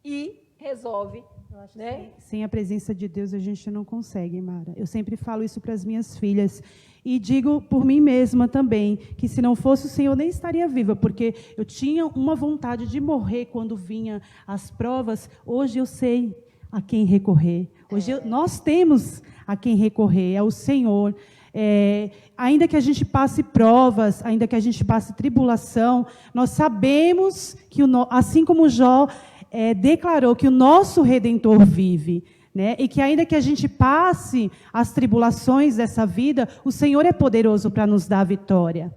e resolve. Né? Sem a presença de Deus, a gente não consegue, Mara. Eu sempre falo isso para as minhas filhas. E digo por mim mesma também, que se não fosse o Senhor, eu nem estaria viva, porque eu tinha uma vontade de morrer quando vinha as provas. Hoje eu sei a quem recorrer. Hoje nós temos a quem recorrer, é o Senhor. Ainda que a gente passe provas, ainda que a gente passe tribulação, nós sabemos que, assim como Jó declarou que o nosso Redentor vive, né? E que ainda que a gente passe as tribulações dessa vida, o Senhor é poderoso para nos dar a vitória.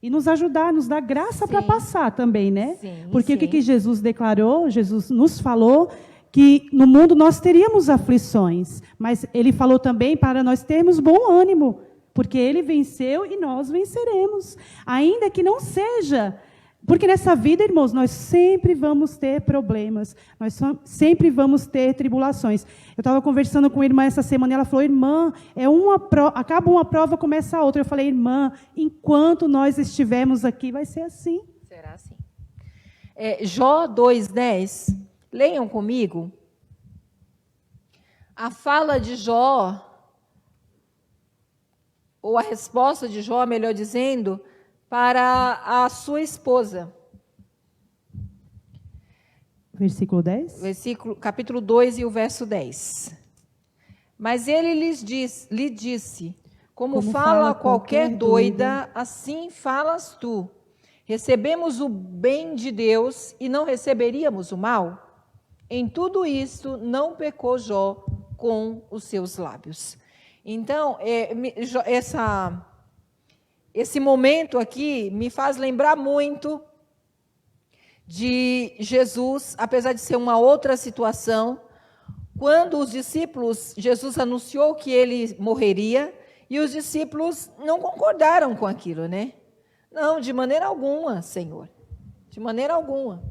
E nos ajudar, nos dar graça para passar também, né? Sim, porque sim. O que Jesus declarou, Jesus nos falou que no mundo nós teríamos aflições, mas Ele falou também para nós termos bom ânimo, porque Ele venceu e nós venceremos. Ainda que não seja... Porque nessa vida, irmãos, nós sempre vamos ter problemas, nós sempre vamos ter tribulações. Eu estava conversando com a irmã essa semana e ela falou, irmã, acaba uma prova, começa a outra. Eu falei, irmã, enquanto nós estivermos aqui, vai ser assim. Será assim. Jó 2:10, leiam comigo. A fala de Jó, ou a resposta de Jó, melhor dizendo, para a sua esposa. Versículo 10? Capítulo 2 e o verso 10. Mas ele lhe disse, como fala qualquer doida, assim falas tu. Recebemos o bem de Deus e não receberíamos o mal? Em tudo isto não pecou Jó com os seus lábios. Então, esse momento aqui me faz lembrar muito de Jesus, apesar de ser uma outra situação, quando os discípulos, Jesus anunciou que ele morreria, e os discípulos não concordaram com aquilo, né? Não, de maneira alguma, Senhor, de maneira alguma.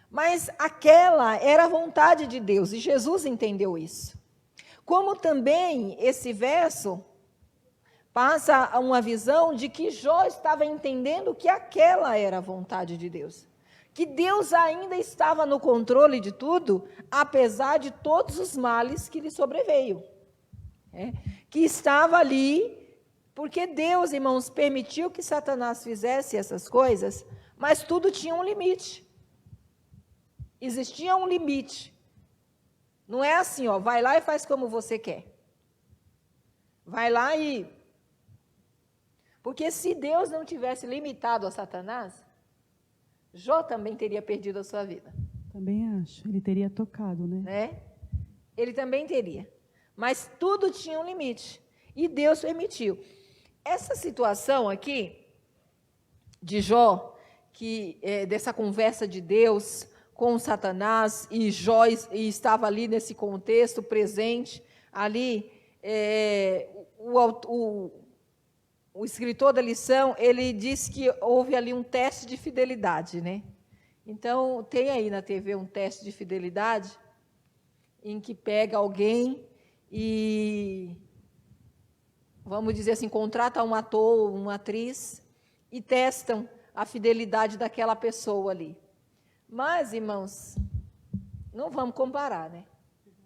Mas aquela era a vontade de Deus, e Jesus entendeu isso. Como também esse verso passa uma visão de que Jó estava entendendo que aquela era a vontade de Deus. que Deus ainda estava no controle de tudo, apesar de todos os males que lhe sobreveio. Que estava ali, porque Deus, irmãos, permitiu que Satanás fizesse essas coisas, mas tudo tinha um limite. Existia um limite. Não é assim, ó, vai lá e faz como você quer. Vai lá e... Porque se Deus não tivesse limitado a Satanás, Jó também teria perdido a sua vida. Também acho. Ele teria tocado, né? Ele também teria. Mas tudo tinha um limite. E Deus permitiu. Essa situação aqui, de Jó, dessa conversa de Deus com Satanás, e Jó estava ali nesse contexto presente, ali, o escritor da lição, ele diz que houve ali um teste de fidelidade, né? Então, tem aí na TV um teste de fidelidade, em que pega alguém e, vamos dizer assim, contrata um ator, uma atriz, e testam a fidelidade daquela pessoa ali. Mas, irmãos, não vamos comparar, né?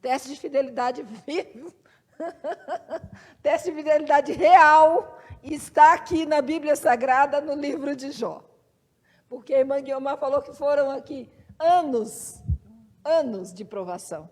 Teste de fidelidade vivo, teste de fidelidade real, está aqui na Bíblia Sagrada, no livro de Jó. Porque a irmã Guiomar falou que foram aqui anos de provação.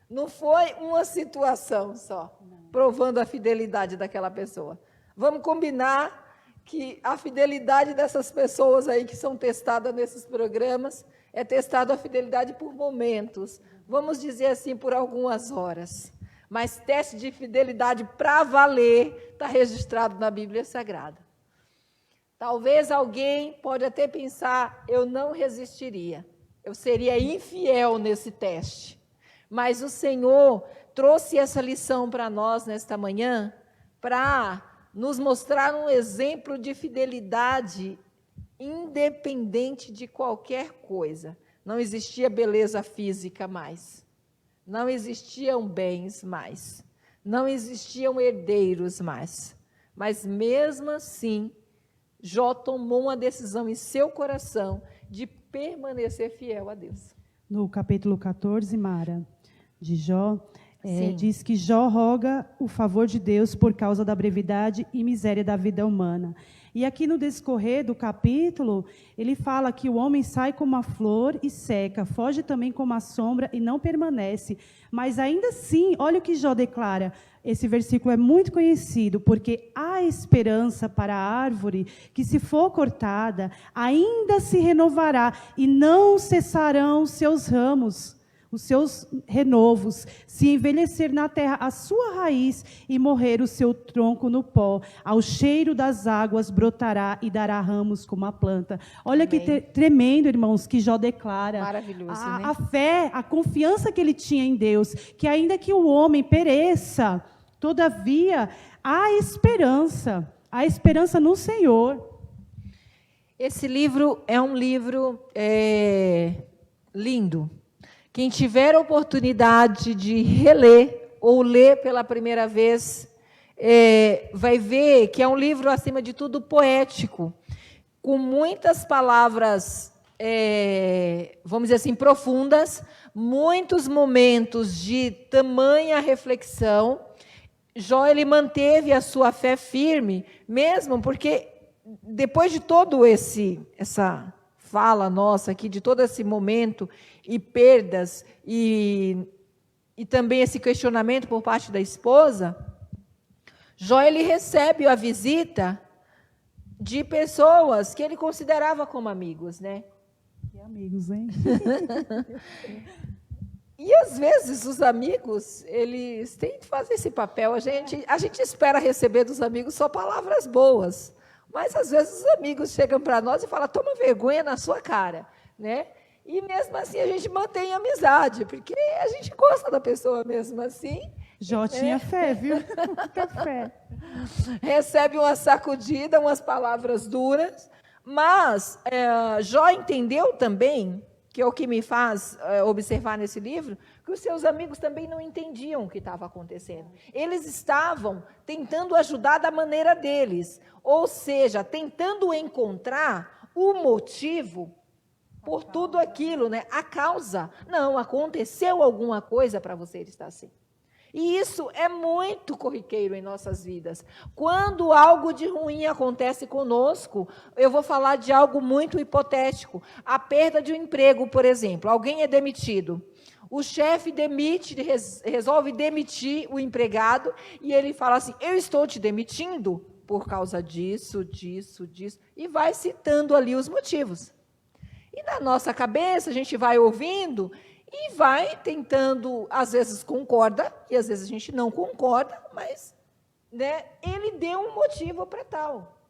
Não foi uma situação só, provando a fidelidade daquela pessoa. Vamos combinar que a fidelidade dessas pessoas aí que são testadas nesses programas é testada a fidelidade por momentos, vamos dizer assim, por algumas horas. Mas teste de fidelidade para valer está registrado na Bíblia Sagrada. Talvez alguém pode até pensar, eu não resistiria, eu seria infiel nesse teste. Mas o Senhor trouxe essa lição para nós nesta manhã, para nos mostrar um exemplo de fidelidade independente de qualquer coisa. Não existia beleza física mais. Não existiam bens mais, não existiam herdeiros mais, mas mesmo assim, Jó tomou uma decisão em seu coração de permanecer fiel a Deus. No capítulo 14, Mara, de Jó, diz que Jó roga o favor de Deus por causa da brevidade e miséria da vida humana. E aqui no discorrer do capítulo, ele fala que o homem sai como a flor e seca, foge também como a sombra e não permanece. Mas ainda assim, olha o que Jó declara. Esse versículo é muito conhecido, porque há esperança para a árvore que, se for cortada, ainda se renovará e não cessarão os seus ramos, os seus renovos, se envelhecer na terra a sua raiz e morrer o seu tronco no pó, ao cheiro das águas brotará e dará ramos como a planta. Olha que tremendo, irmãos, que Jó declara. Maravilhoso, né? A fé, a confiança que ele tinha em Deus, que ainda que o homem pereça, todavia há esperança no Senhor. Esse livro é um livro lindo. Quem tiver a oportunidade de reler ou ler pela primeira vez, vai ver que é um livro, acima de tudo, poético, com muitas palavras, vamos dizer assim, profundas, muitos momentos de tamanha reflexão. Jó, ele manteve a sua fé firme, mesmo porque, depois de todo essa fala nossa aqui, de todo esse momento, e perdas, e também esse questionamento por parte da esposa, Jó, ele recebe a visita de pessoas que ele considerava como amigos, né? Que amigos, hein? E, às vezes, os amigos, eles têm que fazer esse papel. A gente espera receber dos amigos só palavras boas, mas, às vezes, os amigos chegam para nós e falam, toma vergonha na sua cara, né? E, mesmo assim, a gente mantém a amizade, porque a gente gosta da pessoa mesmo assim. Jó tinha fé, viu? Muita fé. Recebe uma sacudida, umas palavras duras, mas Jó entendeu também, que é o que me faz observar nesse livro, que os seus amigos também não entendiam o que estava acontecendo. Eles estavam tentando ajudar da maneira deles, ou seja, tentando encontrar o motivo por tudo aquilo, né? A causa. Não, aconteceu alguma coisa para você estar assim. E isso é muito corriqueiro em nossas vidas. Quando algo de ruim acontece conosco, eu vou falar de algo muito hipotético. A perda de um emprego, por exemplo. Alguém é demitido. O chefe resolve demitir o empregado e ele fala assim, eu estou te demitindo por causa disso, disso, disso. E vai citando ali os motivos. E na nossa cabeça, a gente vai ouvindo e vai tentando, às vezes concorda, e às vezes a gente não concorda, mas né, ele deu um motivo para tal.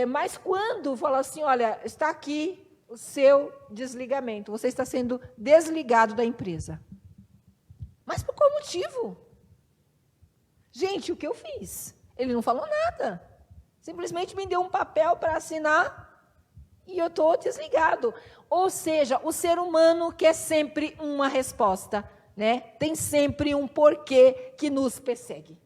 Mas quando fala assim, olha, está aqui o seu desligamento, você está sendo desligado da empresa. Mas por qual motivo? Gente, o que eu fiz? Ele não falou nada. Simplesmente me deu um papel para assinar e eu estou desligado. Ou seja, o ser humano quer sempre uma resposta, né? Tem sempre um porquê que nos persegue.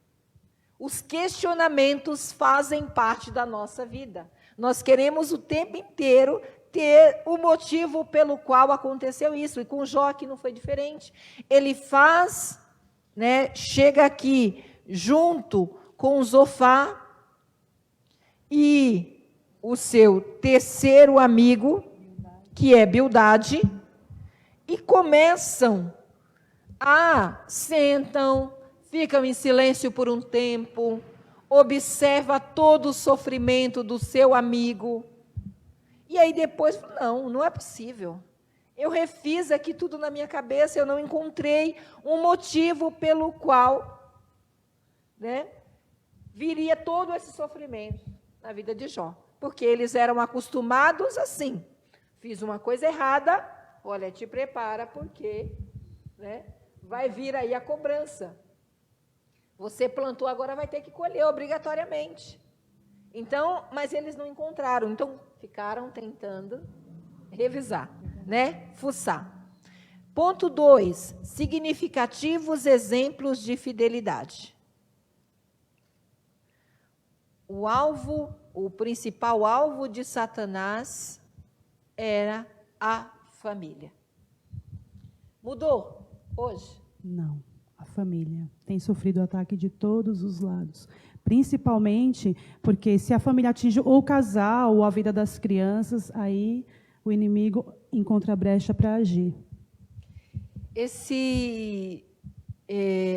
Os questionamentos fazem parte da nossa vida. Nós queremos o tempo inteiro ter o motivo pelo qual aconteceu isso. E com Jó aqui não foi diferente. Ele faz, né, chega aqui junto com Zofá e o seu terceiro amigo, que é Bildade, e sentam, ficam em silêncio por um tempo, observa todo o sofrimento do seu amigo, e aí depois, não é possível. Eu refiz aqui tudo na minha cabeça, eu não encontrei um motivo pelo qual, né, viria todo esse sofrimento na vida de Jó, porque eles eram acostumados assim. Fiz uma coisa errada, olha, te prepara, porque né, vai vir aí a cobrança. Você plantou, agora vai ter que colher, obrigatoriamente. Então, mas eles não encontraram, então ficaram tentando revisar, né? Fuçar. Ponto 2, significativos exemplos de fidelidade. O principal alvo de Satanás era a família. Mudou hoje? Não, a família tem sofrido ataque de todos os lados, principalmente porque se a família atinge ou o casal ou a vida das crianças, aí o inimigo encontra brecha para agir.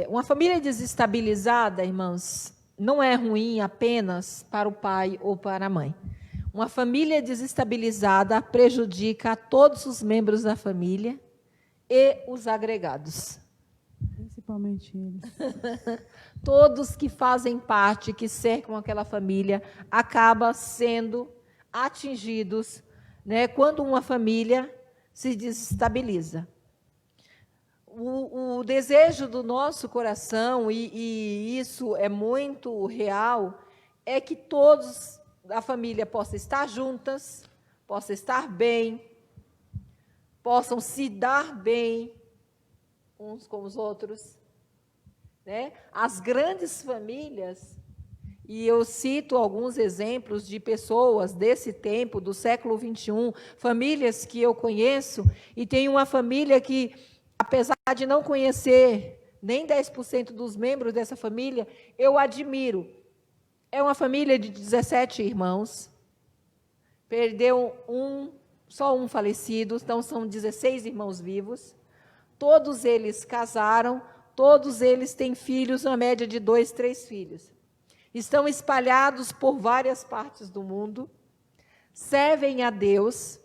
Uma família desestabilizada, irmãos, não é ruim apenas para o pai ou para a mãe. Uma família desestabilizada prejudica a todos os membros da família e os agregados. Principalmente eles. Todos que fazem parte, que cercam aquela família, acabam sendo atingidos, né, quando uma família se desestabiliza. O desejo do nosso coração, e isso é muito real, é que todos da família possam estar juntas, possam estar bem, possam se dar bem uns com os outros, né? As grandes famílias, e eu cito alguns exemplos de pessoas desse tempo, do século XXI, famílias que eu conheço, e tem uma família que, apesar de não conhecer nem 10% dos membros dessa família, eu admiro. É uma família de 17 irmãos, perdeu só um falecido, então são 16 irmãos vivos, todos eles casaram, todos eles têm filhos, uma média de 2, 3 filhos. Estão espalhados por várias partes do mundo, servem a Deus.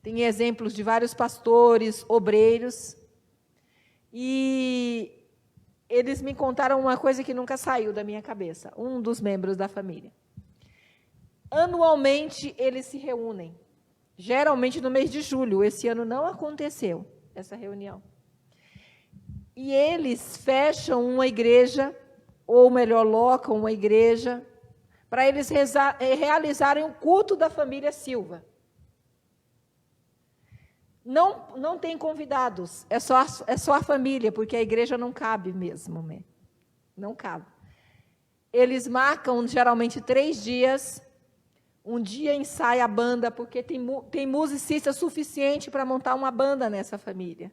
Tem exemplos de vários pastores, obreiros, e eles me contaram uma coisa que nunca saiu da minha cabeça, um dos membros da família. Anualmente, eles se reúnem, geralmente no mês de julho. Esse ano não aconteceu essa reunião. E eles fecham uma igreja, ou melhor, locam uma igreja, para eles realizarem o culto da família Silva. Não tem convidados, é só a família, porque a igreja não cabe mesmo, né? Não cabe. Eles marcam, geralmente, 3 dias, um dia ensaia a banda, porque tem musicista suficiente para montar uma banda nessa família.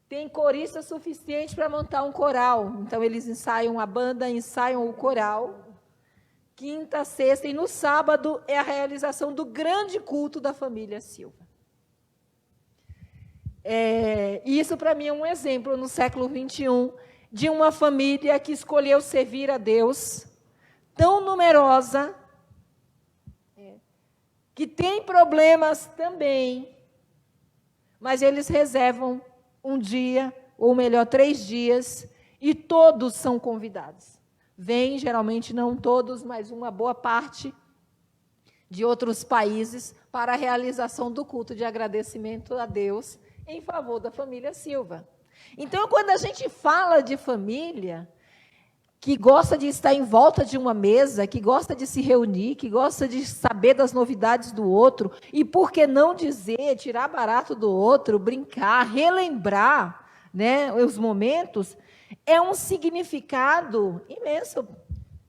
Tem corista suficiente para montar um coral. Então, eles ensaiam a banda, ensaiam o coral. Quinta, sexta e no sábado é a realização do grande culto da família Silva. Isso, para mim, é um exemplo, no século XXI, de uma família que escolheu servir a Deus, tão numerosa, que tem problemas também, mas eles reservam um dia, ou melhor, 3 dias, e todos são convidados. Vêm, geralmente não todos, mas uma boa parte de outros países, para a realização do culto de agradecimento a Deus em favor da família Silva. Então, quando a gente fala de família, que gosta de estar em volta de uma mesa, que gosta de se reunir, que gosta de saber das novidades do outro, e por que não dizer, tirar barato do outro, brincar, relembrar, né, os momentos, é um significado imenso.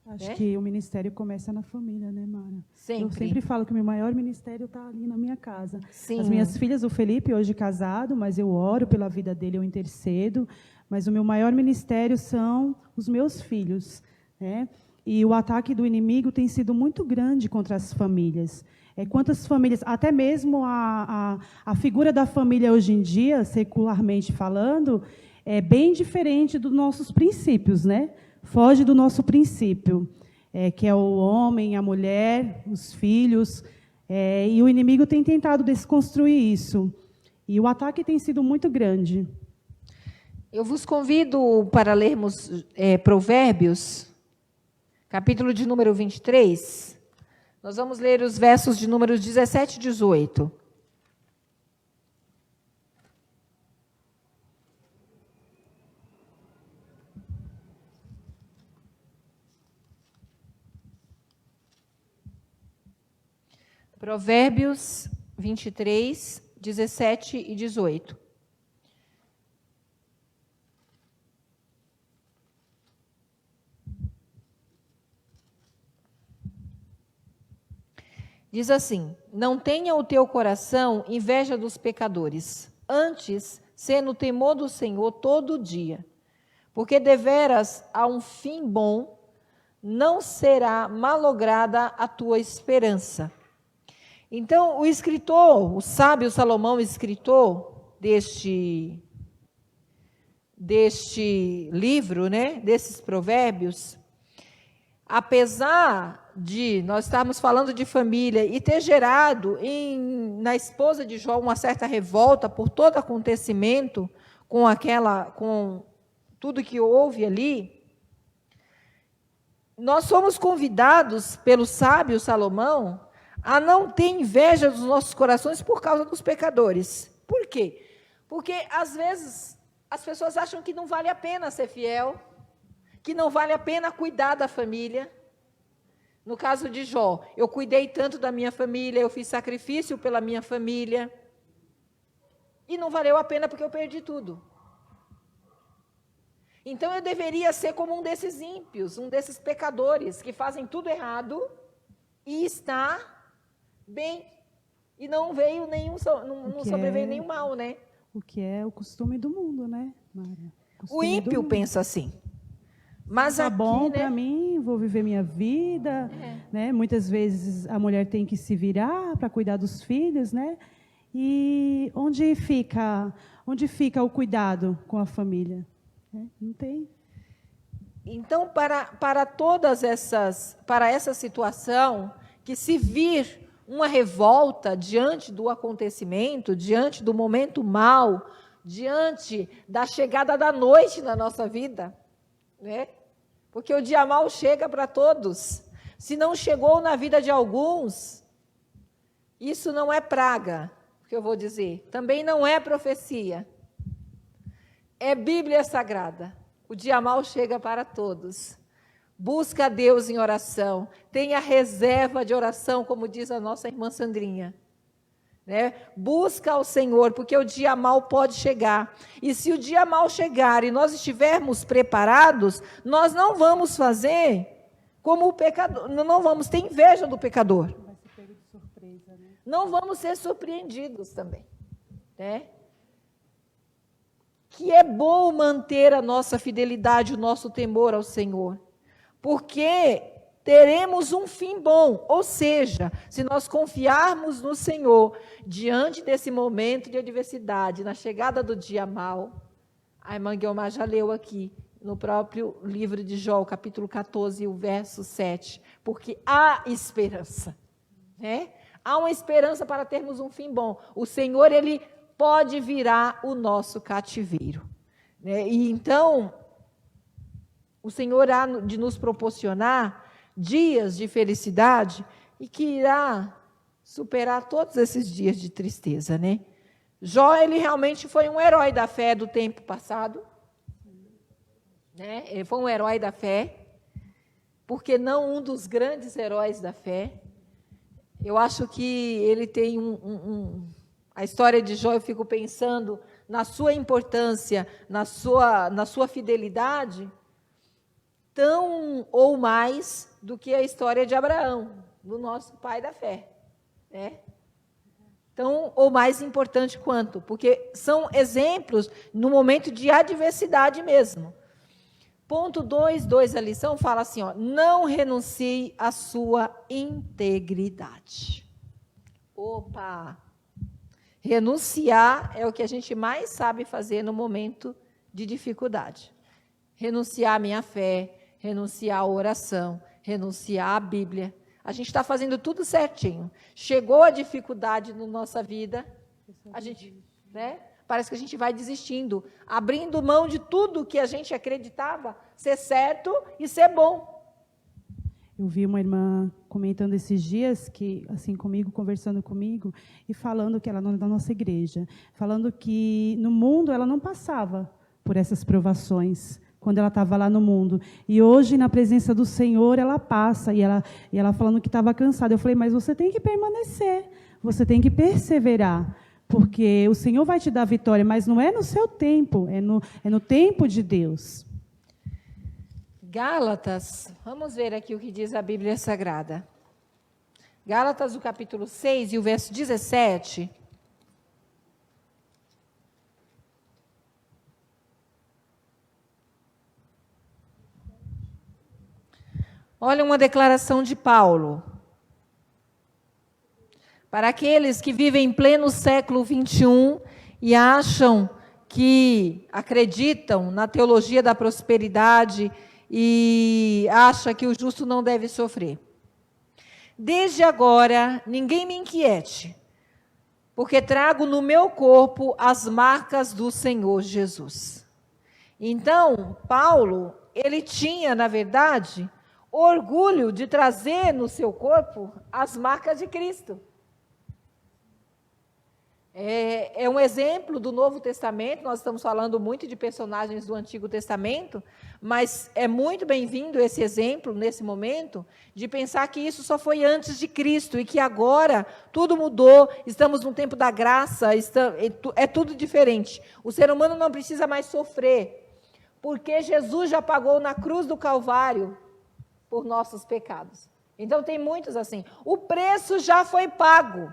Acho que o ministério começa na família, né, Mara? Sempre. Eu sempre falo que o meu maior ministério está ali na minha casa. Sim. As minhas filhas, o Felipe, hoje casado, mas eu oro pela vida dele, eu intercedo. Mas o meu maior ministério são os meus filhos, né? E o ataque do inimigo tem sido muito grande contra as famílias. Quantas famílias, até mesmo a figura da família hoje em dia, secularmente falando, é bem diferente dos nossos princípios, né? Foge do nosso princípio, que é o homem, a mulher, os filhos, e o inimigo tem tentado desconstruir isso. E o ataque tem sido muito grande. Eu vos convido para lermos Provérbios, capítulo de número 23. Nós vamos ler os versos de números 17 e 18. Provérbios 23, 17 e 18. Diz assim: não tenha o teu coração inveja dos pecadores, antes, sê no temor do Senhor todo dia, porque deveras há um fim bom, não será malograda a tua esperança. Então, o escritor, o sábio Salomão, escritor deste livro, né, desses provérbios, apesar de nós estarmos falando de família e ter gerado na esposa de Jó uma certa revolta por todo acontecimento, com tudo que houve ali, nós somos convidados pelo sábio Salomão a não ter inveja dos nossos corações por causa dos pecadores. Por quê? Porque, às vezes, as pessoas acham que não vale a pena ser fiel, que não vale a pena cuidar da família. No caso de Jó, eu cuidei tanto da minha família, eu fiz sacrifício pela minha família, e não valeu a pena porque eu perdi tudo. Então, eu deveria ser como um desses ímpios, um desses pecadores que fazem tudo errado e está bem, e não veio não sobreveio nenhum mal, né? O que é o costume do mundo, né, Mara? O ímpio pensa assim. Mas tá aqui, bom, né, para mim, vou viver minha vida, né? Muitas vezes a mulher tem que se virar para cuidar dos filhos, né? E onde fica o cuidado com a família? Não tem. Então, para essa situação, que se vir uma revolta diante do acontecimento, diante do momento mau, diante da chegada da noite na nossa vida, né? Porque o dia mau chega para todos. Se não chegou na vida de alguns, isso não é praga, que eu vou dizer. Também não é profecia. É Bíblia Sagrada. O dia mau chega para todos. Busca a Deus em oração. Tenha reserva de oração, como diz a nossa irmã Sandrinha. Né? Busca ao Senhor, porque o dia mau pode chegar. E se o dia mau chegar e nós estivermos preparados, nós não vamos fazer como o pecador, não vamos ter inveja do pecador. Vai não vamos ser surpreendidos também, né? Que é bom manter a nossa fidelidade, o nosso temor ao Senhor, porque teremos um fim bom, ou seja, se nós confiarmos no Senhor, diante desse momento de adversidade, na chegada do dia mau, a irmã Guilmar já leu aqui, no próprio livro de Jó, capítulo 14, o verso 7, porque há esperança, né? Há uma esperança para termos um fim bom. O Senhor, Ele pode virar o nosso cativeiro, né? E então, o Senhor há de nos proporcionar dias de felicidade e que irá superar todos esses dias de tristeza, né? Jó, ele realmente foi um herói da fé do tempo passado, né? Ele foi um herói da fé, porque não um dos grandes heróis da fé. Eu acho que ele tem a história de Jó, eu fico pensando na sua importância, na sua fidelidade, tão ou mais do que a história de Abraão, do nosso pai da fé, né? Tão ou mais importante quanto, porque são exemplos no momento de adversidade mesmo. Ponto 2 da lição fala assim, ó, não renuncie à sua integridade. Opa! Renunciar é o que a gente mais sabe fazer no momento de dificuldade. Renunciar à minha fé, renunciar à oração, renunciar à Bíblia. A gente está fazendo tudo certinho. Chegou a dificuldade na nossa vida, a gente, né? Parece que a gente vai desistindo, abrindo mão de tudo que a gente acreditava ser certo e ser bom. Eu vi uma irmã comentando esses dias, que assim comigo, conversando comigo, e falando que ela não é da nossa igreja, falando que no mundo ela não passava por essas provações, quando ela estava lá no mundo. E hoje, na presença do Senhor, ela passa, e ela falando que estava cansada. Eu falei, mas você tem que permanecer, você tem que perseverar, porque o Senhor vai te dar vitória, mas não é no seu tempo, é no tempo de Deus. Gálatas, vamos ver aqui o que diz a Bíblia Sagrada. Gálatas, o capítulo 6 e o verso 17. Olha uma declaração de Paulo. Para aqueles que vivem em pleno século 21 e acreditam na teologia da prosperidade e acham que o justo não deve sofrer. Desde agora, ninguém me inquiete, porque trago no meu corpo as marcas do Senhor Jesus. Então, Paulo, ele tinha, na verdade, orgulho de trazer no seu corpo as marcas de Cristo. É um exemplo do Novo Testamento, nós estamos falando muito de personagens do Antigo Testamento, mas é muito bem-vindo esse exemplo, nesse momento, de pensar que isso só foi antes de Cristo e que agora tudo mudou, estamos num tempo da graça, é tudo diferente. O ser humano não precisa mais sofrer, porque Jesus já pagou na cruz do Calvário por nossos pecados. Então tem muitos assim, o preço já foi pago.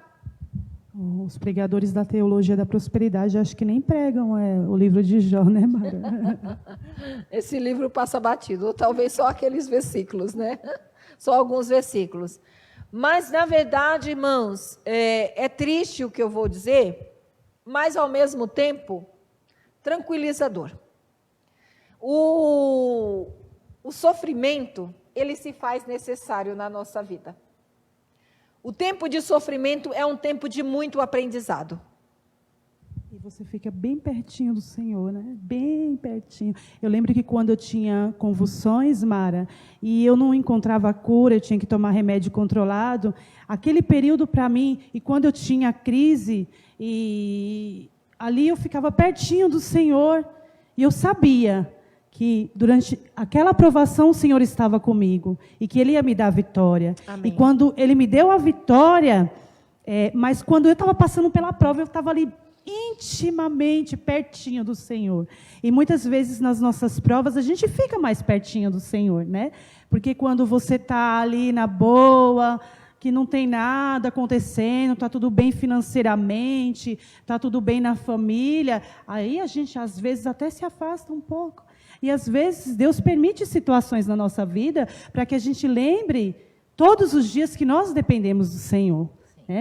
Os pregadores da teologia da prosperidade acho que nem pregam o livro de Jó, né, Mara? Esse livro passa batido, ou talvez só aqueles versículos, né? Só alguns versículos. Mas, na verdade, irmãos, é triste o que eu vou dizer, mas, ao mesmo tempo, tranquilizador. O sofrimento, ele se faz necessário na nossa vida. O tempo de sofrimento é um tempo de muito aprendizado. E você fica bem pertinho do Senhor, né? Bem pertinho. Eu lembro que quando eu tinha convulsões, Mara, e eu não encontrava cura, eu tinha que tomar remédio controlado, aquele período para mim, e quando eu tinha crise, e ali eu ficava pertinho do Senhor, e eu sabia que durante aquela provação o Senhor estava comigo e que Ele ia me dar a vitória. Amém. E quando Ele me deu a vitória, mas quando eu estava passando pela prova, eu estava ali intimamente pertinho do Senhor. E muitas vezes nas nossas provas a gente fica mais pertinho do Senhor, né? Porque quando você está ali na boa, que não tem nada acontecendo, está tudo bem financeiramente, está tudo bem na família, aí a gente às vezes até se afasta um pouco. E às vezes Deus permite situações na nossa vida para que a gente lembre todos os dias que nós dependemos do Senhor.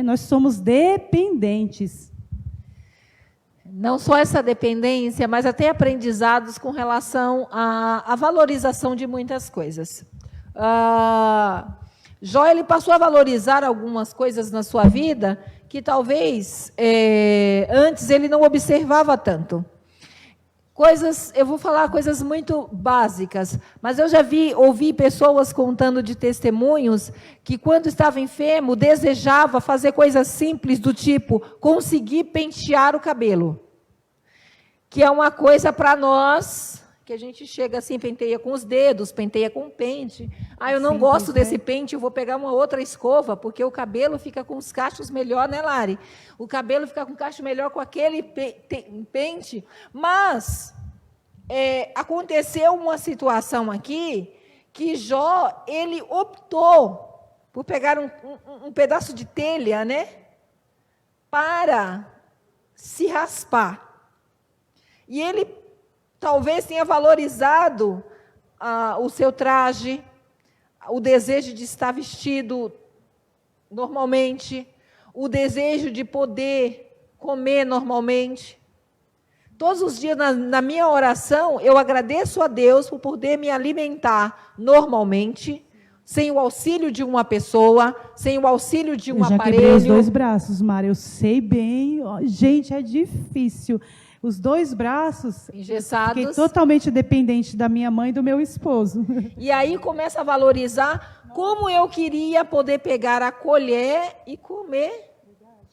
Nós somos dependentes. Não só essa dependência, mas até aprendizados com relação à valorização de muitas coisas. Jó, ele passou a valorizar algumas coisas na sua vida que talvez antes ele não observava tanto. Eu vou falar coisas muito básicas, mas eu já ouvi pessoas contando de testemunhos que quando estava enfermo, desejava fazer coisas simples do tipo, conseguir pentear o cabelo. Que é uma coisa para nós, que a gente chega assim, penteia com os dedos, penteia com pente. Eu não gosto desse pente, eu vou pegar uma outra escova, porque o cabelo fica com os cachos melhor, né, Lari? O cabelo fica com cacho melhor com aquele pente. Mas aconteceu uma situação aqui, que Jó, ele optou por pegar um pedaço de telha, né, para se raspar. E ele talvez tenha valorizado o seu traje, o desejo de estar vestido normalmente, o desejo de poder comer normalmente. Todos os dias na minha oração, eu agradeço a Deus por poder me alimentar normalmente, sem o auxílio de uma pessoa, sem o auxílio de um aparelho. Eu já quebrei os 2 braços, Mara, eu sei bem. Gente, é difícil. Os 2 braços, engessados. Fiquei totalmente dependente da minha mãe e do meu esposo. E aí começa a valorizar como eu queria poder pegar a colher e comer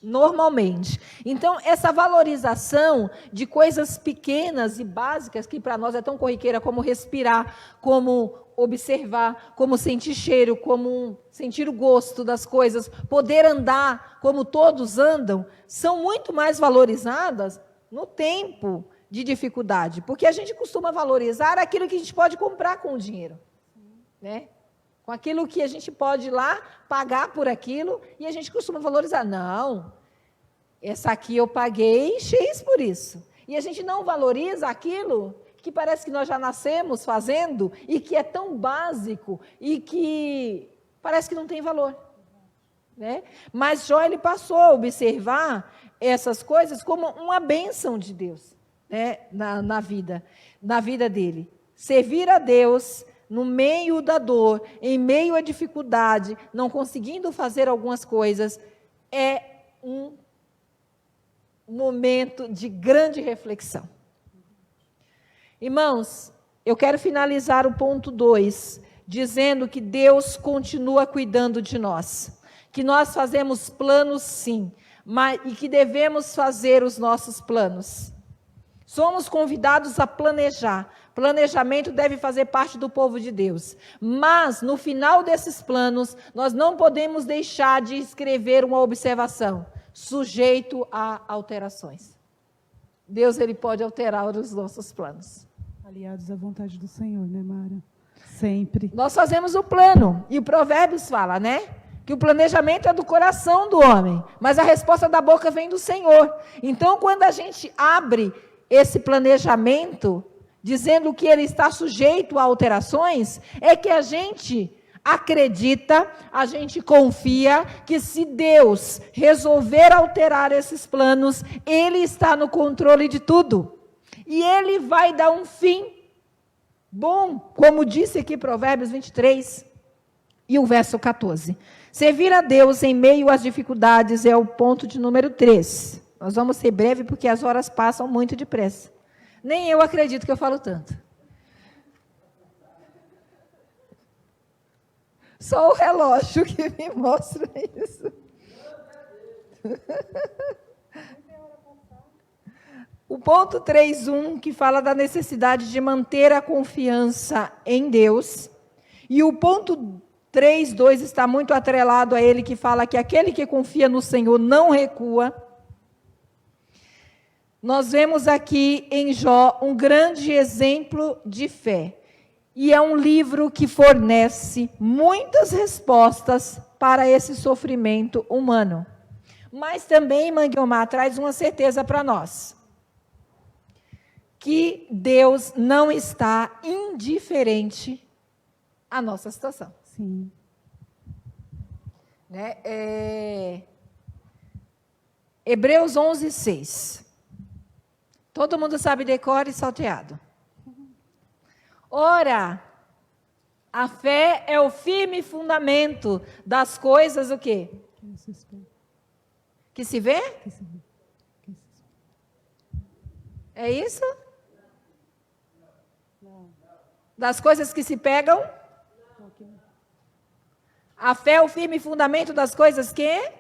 normalmente. Então, essa valorização de coisas pequenas e básicas, que para nós é tão corriqueira, como respirar, como observar, como sentir cheiro, como sentir o gosto das coisas, poder andar como todos andam, são muito mais valorizadas no tempo de dificuldade, porque a gente costuma valorizar aquilo que a gente pode comprar com o dinheiro, né? Com aquilo que a gente pode ir lá pagar por aquilo, e a gente costuma valorizar. Não, essa aqui eu paguei X por isso. E a gente não valoriza aquilo que parece que nós já nascemos fazendo e que é tão básico e que parece que não tem valor, né? Mas Jó, ele passou a observar essas coisas como uma bênção de Deus, né, na vida dele. Servir a Deus no meio da dor, em meio à dificuldade, não conseguindo fazer algumas coisas, é um momento de grande reflexão. Irmãos, eu quero finalizar o ponto 2, dizendo que Deus continua cuidando de nós, que nós fazemos planos sim, e que devemos fazer os nossos planos. Somos convidados a planejar. Planejamento deve fazer parte do povo de Deus. Mas, no final desses planos, nós não podemos deixar de escrever uma observação, sujeito a alterações. Deus, ele pode alterar os nossos planos. Aliados à vontade do Senhor, né, Mara? Sempre. Nós fazemos o plano, e o Provérbios fala, né? Que o planejamento é do coração do homem, mas a resposta da boca vem do Senhor. Então, quando a gente abre esse planejamento, dizendo que ele está sujeito a alterações, é que a gente acredita, a gente confia que se Deus resolver alterar esses planos, ele está no controle de tudo. E ele vai dar um fim bom, como disse aqui Provérbios 23 e o verso 14. Servir a Deus em meio às dificuldades é o ponto de número 3. Nós vamos ser breve porque as horas passam muito depressa. Nem eu acredito que eu falo tanto. Só o relógio que me mostra isso. O ponto 3.1, que fala da necessidade de manter a confiança em Deus. E o ponto 3.2 está muito atrelado a ele, que fala que aquele que confia no Senhor não recua. Nós vemos aqui em Jó um grande exemplo de fé. E é um livro que fornece muitas respostas para esse sofrimento humano. Mas também Mãe Guiomar traz uma certeza para nós. Que Deus não está indiferente à nossa situação. Sim. Né? Hebreus 11:6. Todo mundo sabe decor e salteado. Ora, a fé é o firme fundamento das coisas o quê? Que se vê? É isso? Das coisas que se pegam? A fé é o firme fundamento das coisas que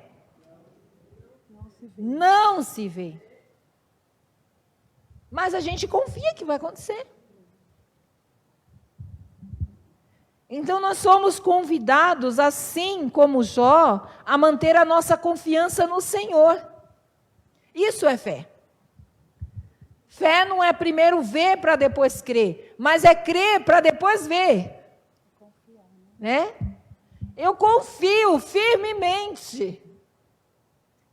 não se vê. Mas a gente confia que vai acontecer. Então nós somos convidados, assim como Jó, a manter a nossa confiança no Senhor. Isso é fé. Fé não é primeiro ver para depois crer, mas é crer para depois ver. Né? Eu confio firmemente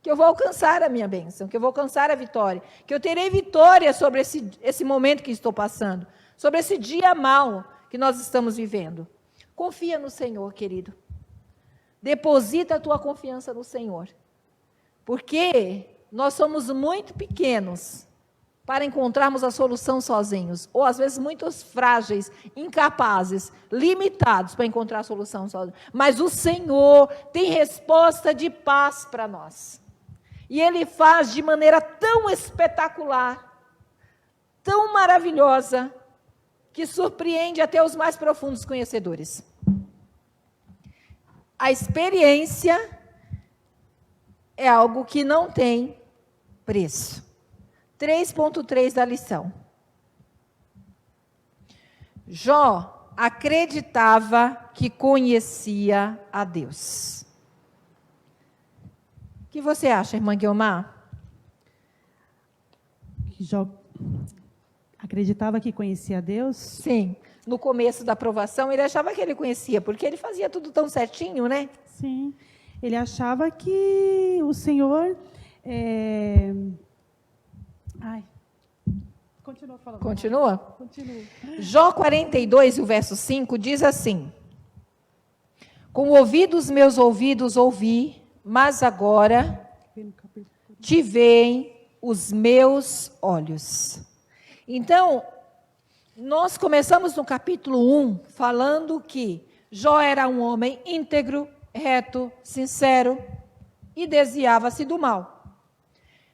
que eu vou alcançar a minha bênção, que eu vou alcançar a vitória, que eu terei vitória sobre esse momento que estou passando, sobre esse dia mau que nós estamos vivendo. Confia no Senhor, querido. Deposita a tua confiança no Senhor. Porque nós somos muito pequenos para encontrarmos a solução sozinhos. Ou às vezes muito frágeis, incapazes, limitados para encontrar a solução sozinhos. Mas o Senhor tem resposta de paz para nós. E Ele faz de maneira tão espetacular, tão maravilhosa, que surpreende até os mais profundos conhecedores. A experiência é algo que não tem preço. 3.3 da lição. Jó acreditava que conhecia a Deus. O que você acha, irmã Guiomar? Jó acreditava que conhecia a Deus? Sim. No começo da provação, ele achava que ele conhecia, porque ele fazia tudo tão certinho, né? Sim. Ele achava que o Senhor... Continua falando. Continua? Continua. Jó 42, o verso 5, diz assim: com ouvidos meus ouvidos ouvi, mas agora te veem os meus olhos. Então, nós começamos no capítulo 1, falando que Jó era um homem íntegro, reto, sincero e desviava-se do mal.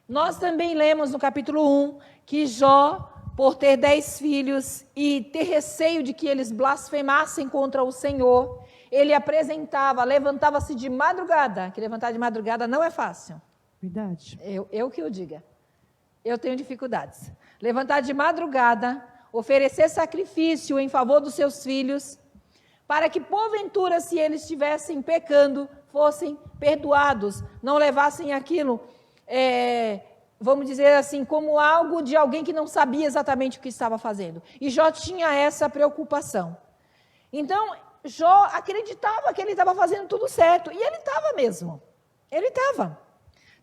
Nós também lemos no capítulo 1 que Jó, por ter 10 filhos e ter receio de que eles blasfemassem contra o Senhor, ele levantava-se de madrugada, que levantar de madrugada não é fácil. Verdade. Eu que o diga. Eu tenho dificuldades. Levantar de madrugada, oferecer sacrifício em favor dos seus filhos, para que, porventura, se eles estivessem pecando, fossem perdoados, não levassem aquilo, vamos dizer assim, como algo de alguém que não sabia exatamente o que estava fazendo. E Jó tinha essa preocupação. Então, Jó acreditava que ele estava fazendo tudo certo, e ele estava mesmo. Ele estava.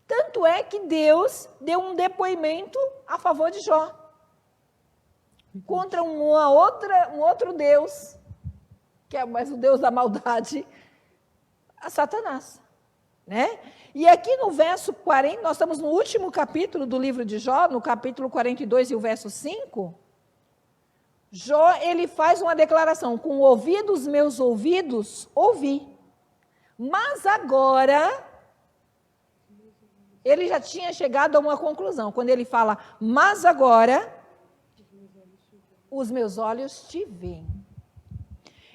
Tanto é que Deus deu um depoimento a favor de Jó. Contra um outro Deus, que é mais o Deus da maldade, a Satanás. Né? E aqui no verso 40, nós estamos no último capítulo do livro de Jó, no capítulo 42 e o verso 5, Jó, ele faz uma declaração: com ouvidos meus ouvidos, ouvi. Mas agora, ele já tinha chegado a uma conclusão, quando ele fala, mas agora, os meus olhos te veem.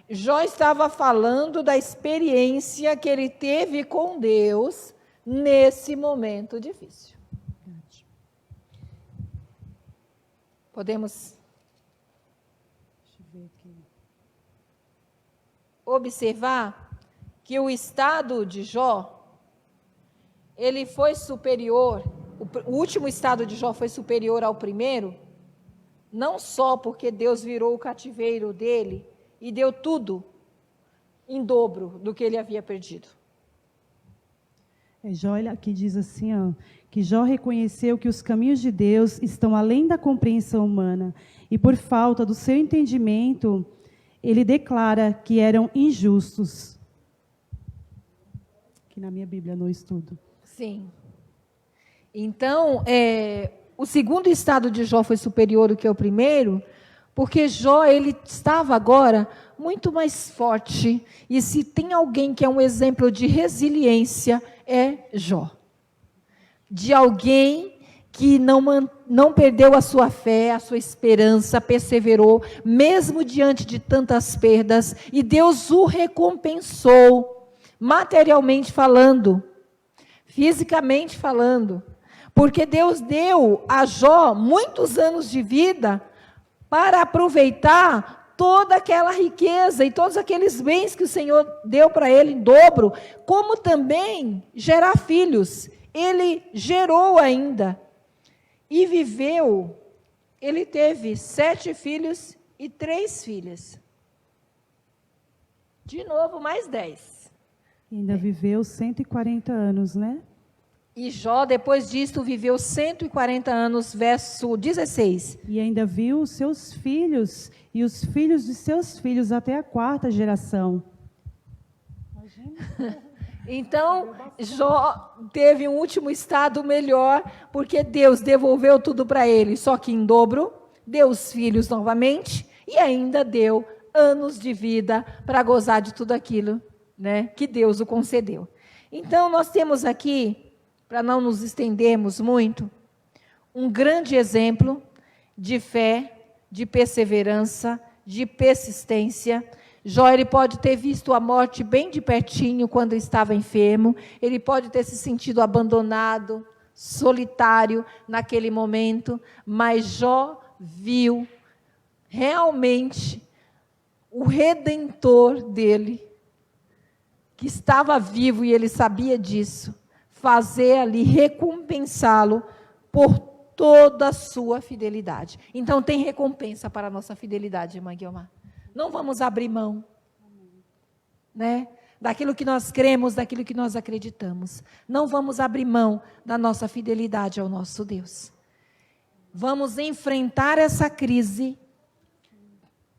Jó estava falando da experiência que ele teve com Deus nesse momento difícil. Podemos observar que o estado de Jó, ele foi superior, o último estado de Jó foi superior ao primeiro, não só porque Deus virou o cativeiro dele, e deu tudo em dobro do que ele havia perdido. Jó aqui diz assim, ó, que Jó reconheceu que os caminhos de Deus estão além da compreensão humana e por falta do seu entendimento, ele declara que eram injustos. Que na minha Bíblia no estudo. Sim. Então, o segundo estado de Jó foi superior do que o primeiro, porque Jó, ele estava agora muito mais forte. E se tem alguém que é um exemplo de resiliência, é Jó. De alguém que não perdeu a sua fé, a sua esperança, perseverou, mesmo diante de tantas perdas, e Deus o recompensou, materialmente falando, fisicamente falando, porque Deus deu a Jó muitos anos de vida para aproveitar toda aquela riqueza e todos aqueles bens que o Senhor deu para ele em dobro, como também gerar filhos. Ele gerou ainda e viveu, ele teve 7 filhos e 3 filhas. De novo, mais 10. Ainda viveu 140 anos, né? E Jó, depois disto, viveu 140 anos, verso 16. E ainda viu os seus filhos e os filhos de seus filhos até a 4ª geração. Imagina. Então, Jó teve um último estado melhor, porque Deus devolveu tudo para ele, só que em dobro, deu os filhos novamente, e ainda deu anos de vida para gozar de tudo aquilo, né, que Deus o concedeu. Então, nós temos aqui, para não nos estendermos muito, um grande exemplo de fé, de perseverança, de persistência. Jó, ele pode ter visto a morte bem de pertinho quando estava enfermo, ele pode ter se sentido abandonado, solitário naquele momento, mas Jó viu realmente o Redentor dele, que estava vivo e ele sabia disso, fazer ali, recompensá-lo por toda a sua fidelidade. Então tem recompensa para a nossa fidelidade, irmã Guiomar. Não vamos abrir mão, né, daquilo que nós cremos, daquilo que nós acreditamos. Não vamos abrir mão da nossa fidelidade ao nosso Deus. Vamos enfrentar essa crise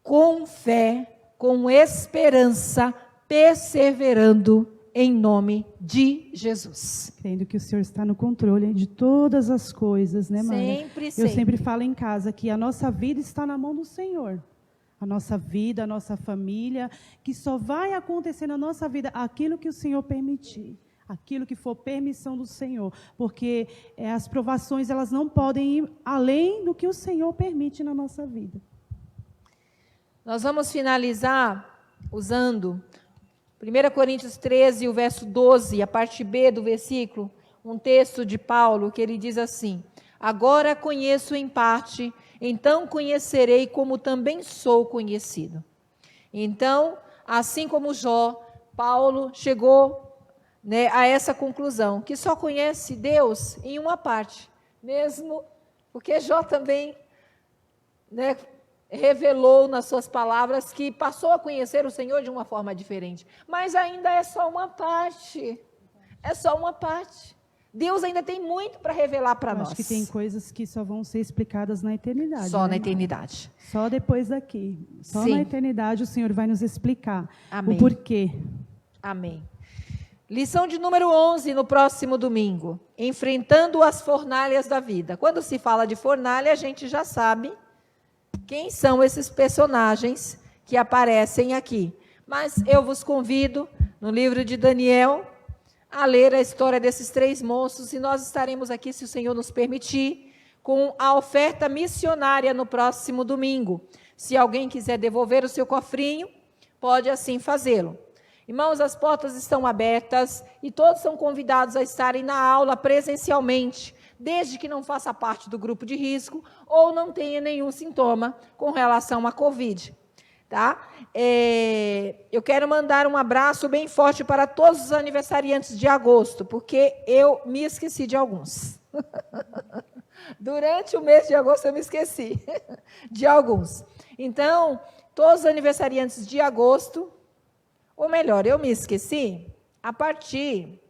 com fé, com esperança, perseverando em nome de Jesus. Crendo que o Senhor está no controle de todas as coisas, né, Mara? Sempre. Eu sempre falo em casa que a nossa vida está na mão do Senhor. A nossa vida, a nossa família, que só vai acontecer na nossa vida aquilo que o Senhor permitir, aquilo que for permissão do Senhor, porque as provações elas não podem ir além do que o Senhor permite na nossa vida. Nós vamos finalizar usando 1 Coríntios 13, o verso 12, a parte B do versículo, um texto de Paulo que ele diz assim: agora conheço em parte, então conhecerei como também sou conhecido. Então, assim como Jó, Paulo chegou, né, a essa conclusão, que só conhece Deus em uma parte, mesmo porque Jó também, né, revelou nas suas palavras que passou a conhecer o Senhor de uma forma diferente, mas ainda é só uma parte, Deus ainda tem muito para revelar para nós. Acho que tem coisas que só vão ser explicadas na eternidade. Só, né, na irmã? eternidade. Só depois daqui. Só Sim. na eternidade o Senhor vai nos explicar. Amém. O porquê. Amém. Lição de número 11 no próximo domingo. Enfrentando as fornalhas da vida. Quando se fala de fornalha, a gente já sabe quem são esses personagens que aparecem aqui. Mas eu vos convido, no livro de Daniel, a ler a história desses 3 moços, e nós estaremos aqui, se o Senhor nos permitir, com a oferta missionária no próximo domingo. Se alguém quiser devolver o seu cofrinho, pode assim fazê-lo. Irmãos, as portas estão abertas e todos são convidados a estarem na aula presencialmente, desde que não faça parte do grupo de risco ou não tenha nenhum sintoma com relação à Covid. Tá? Eu quero mandar um abraço bem forte para todos os aniversariantes de agosto, porque eu me esqueci de alguns. Durante o mês de agosto eu me esqueci de alguns. Então, todos os aniversariantes de agosto, ou melhor, eu me esqueci a partir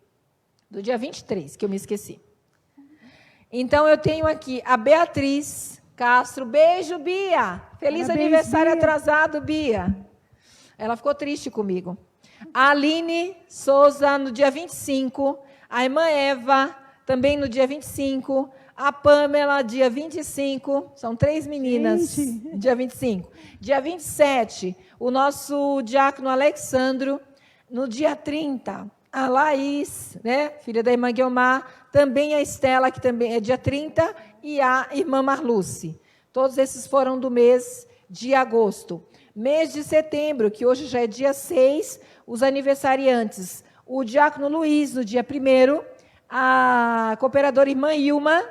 do dia 23, que eu me esqueci. Então, eu tenho aqui a Beatriz Castro. Beijo, Bia. Feliz Parabéns, aniversário Bia. atrasado, Bia. Ela ficou triste comigo. A Aline Souza, no dia 25. A irmã Eva, também no dia 25. A Pamela, dia 25. São 3 meninas, Gente. dia 25. Dia 27, o nosso diácono Alexandro. No dia 30, a Laís, né, filha da irmã Guiomar. Também a Estela, que também é dia 30. E a irmã Marluce. Todos esses foram do mês de agosto. Mês de setembro, que hoje já é dia 6, os aniversariantes. O diácono Luiz, no dia 1º. A cooperadora irmã Ilma,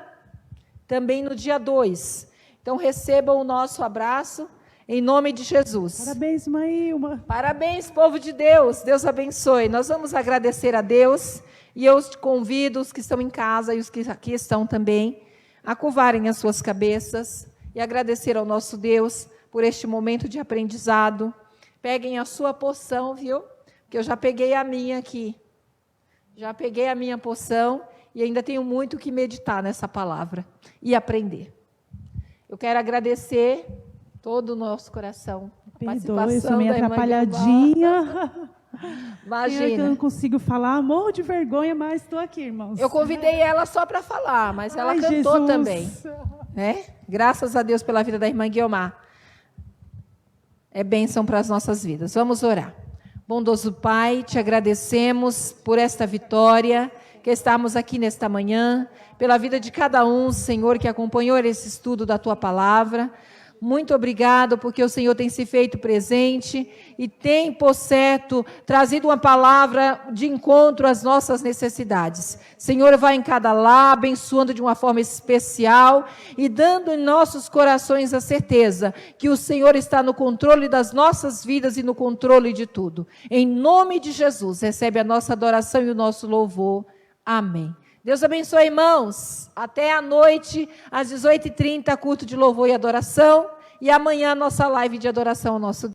também no dia 2. Então, recebam o nosso abraço, em nome de Jesus. Parabéns, mãe Ilma. Parabéns, povo de Deus. Deus abençoe. Nós vamos agradecer a Deus. E eu te convido, os que estão em casa e os que aqui estão também, a curvarem as suas cabeças e agradecer ao nosso Deus por este momento de aprendizado. Peguem a sua poção, viu? Porque eu já peguei a minha aqui. Já peguei a minha poção e ainda tenho muito que meditar nessa palavra e aprender. Eu quero agradecer todo o nosso coração. Perdoe, eu sou meio atrapalhadinha. Imagina. Eu não consigo falar, morro de vergonha, mas estou aqui, irmãos. Eu convidei ela só para falar, mas ela cantou Jesus. também. Né? Graças a Deus pela vida da irmã Guiomar. É bênção para as nossas vidas. Vamos orar. Bondoso Pai, te agradecemos por esta vitória, que estamos aqui nesta manhã, pela vida de cada um, Senhor, que acompanhou esse estudo da Tua Palavra. Muito obrigado, porque o Senhor tem se feito presente e tem, por certo, trazido uma palavra de encontro às nossas necessidades. Senhor, vai em cada lar, abençoando de uma forma especial e dando em nossos corações a certeza que o Senhor está no controle das nossas vidas e no controle de tudo. Em nome de Jesus, recebe a nossa adoração e o nosso louvor. Amém. Deus abençoe, irmãos. Até à noite, às 18h30, culto de louvor e adoração. E amanhã, nossa live de adoração ao nosso Deus.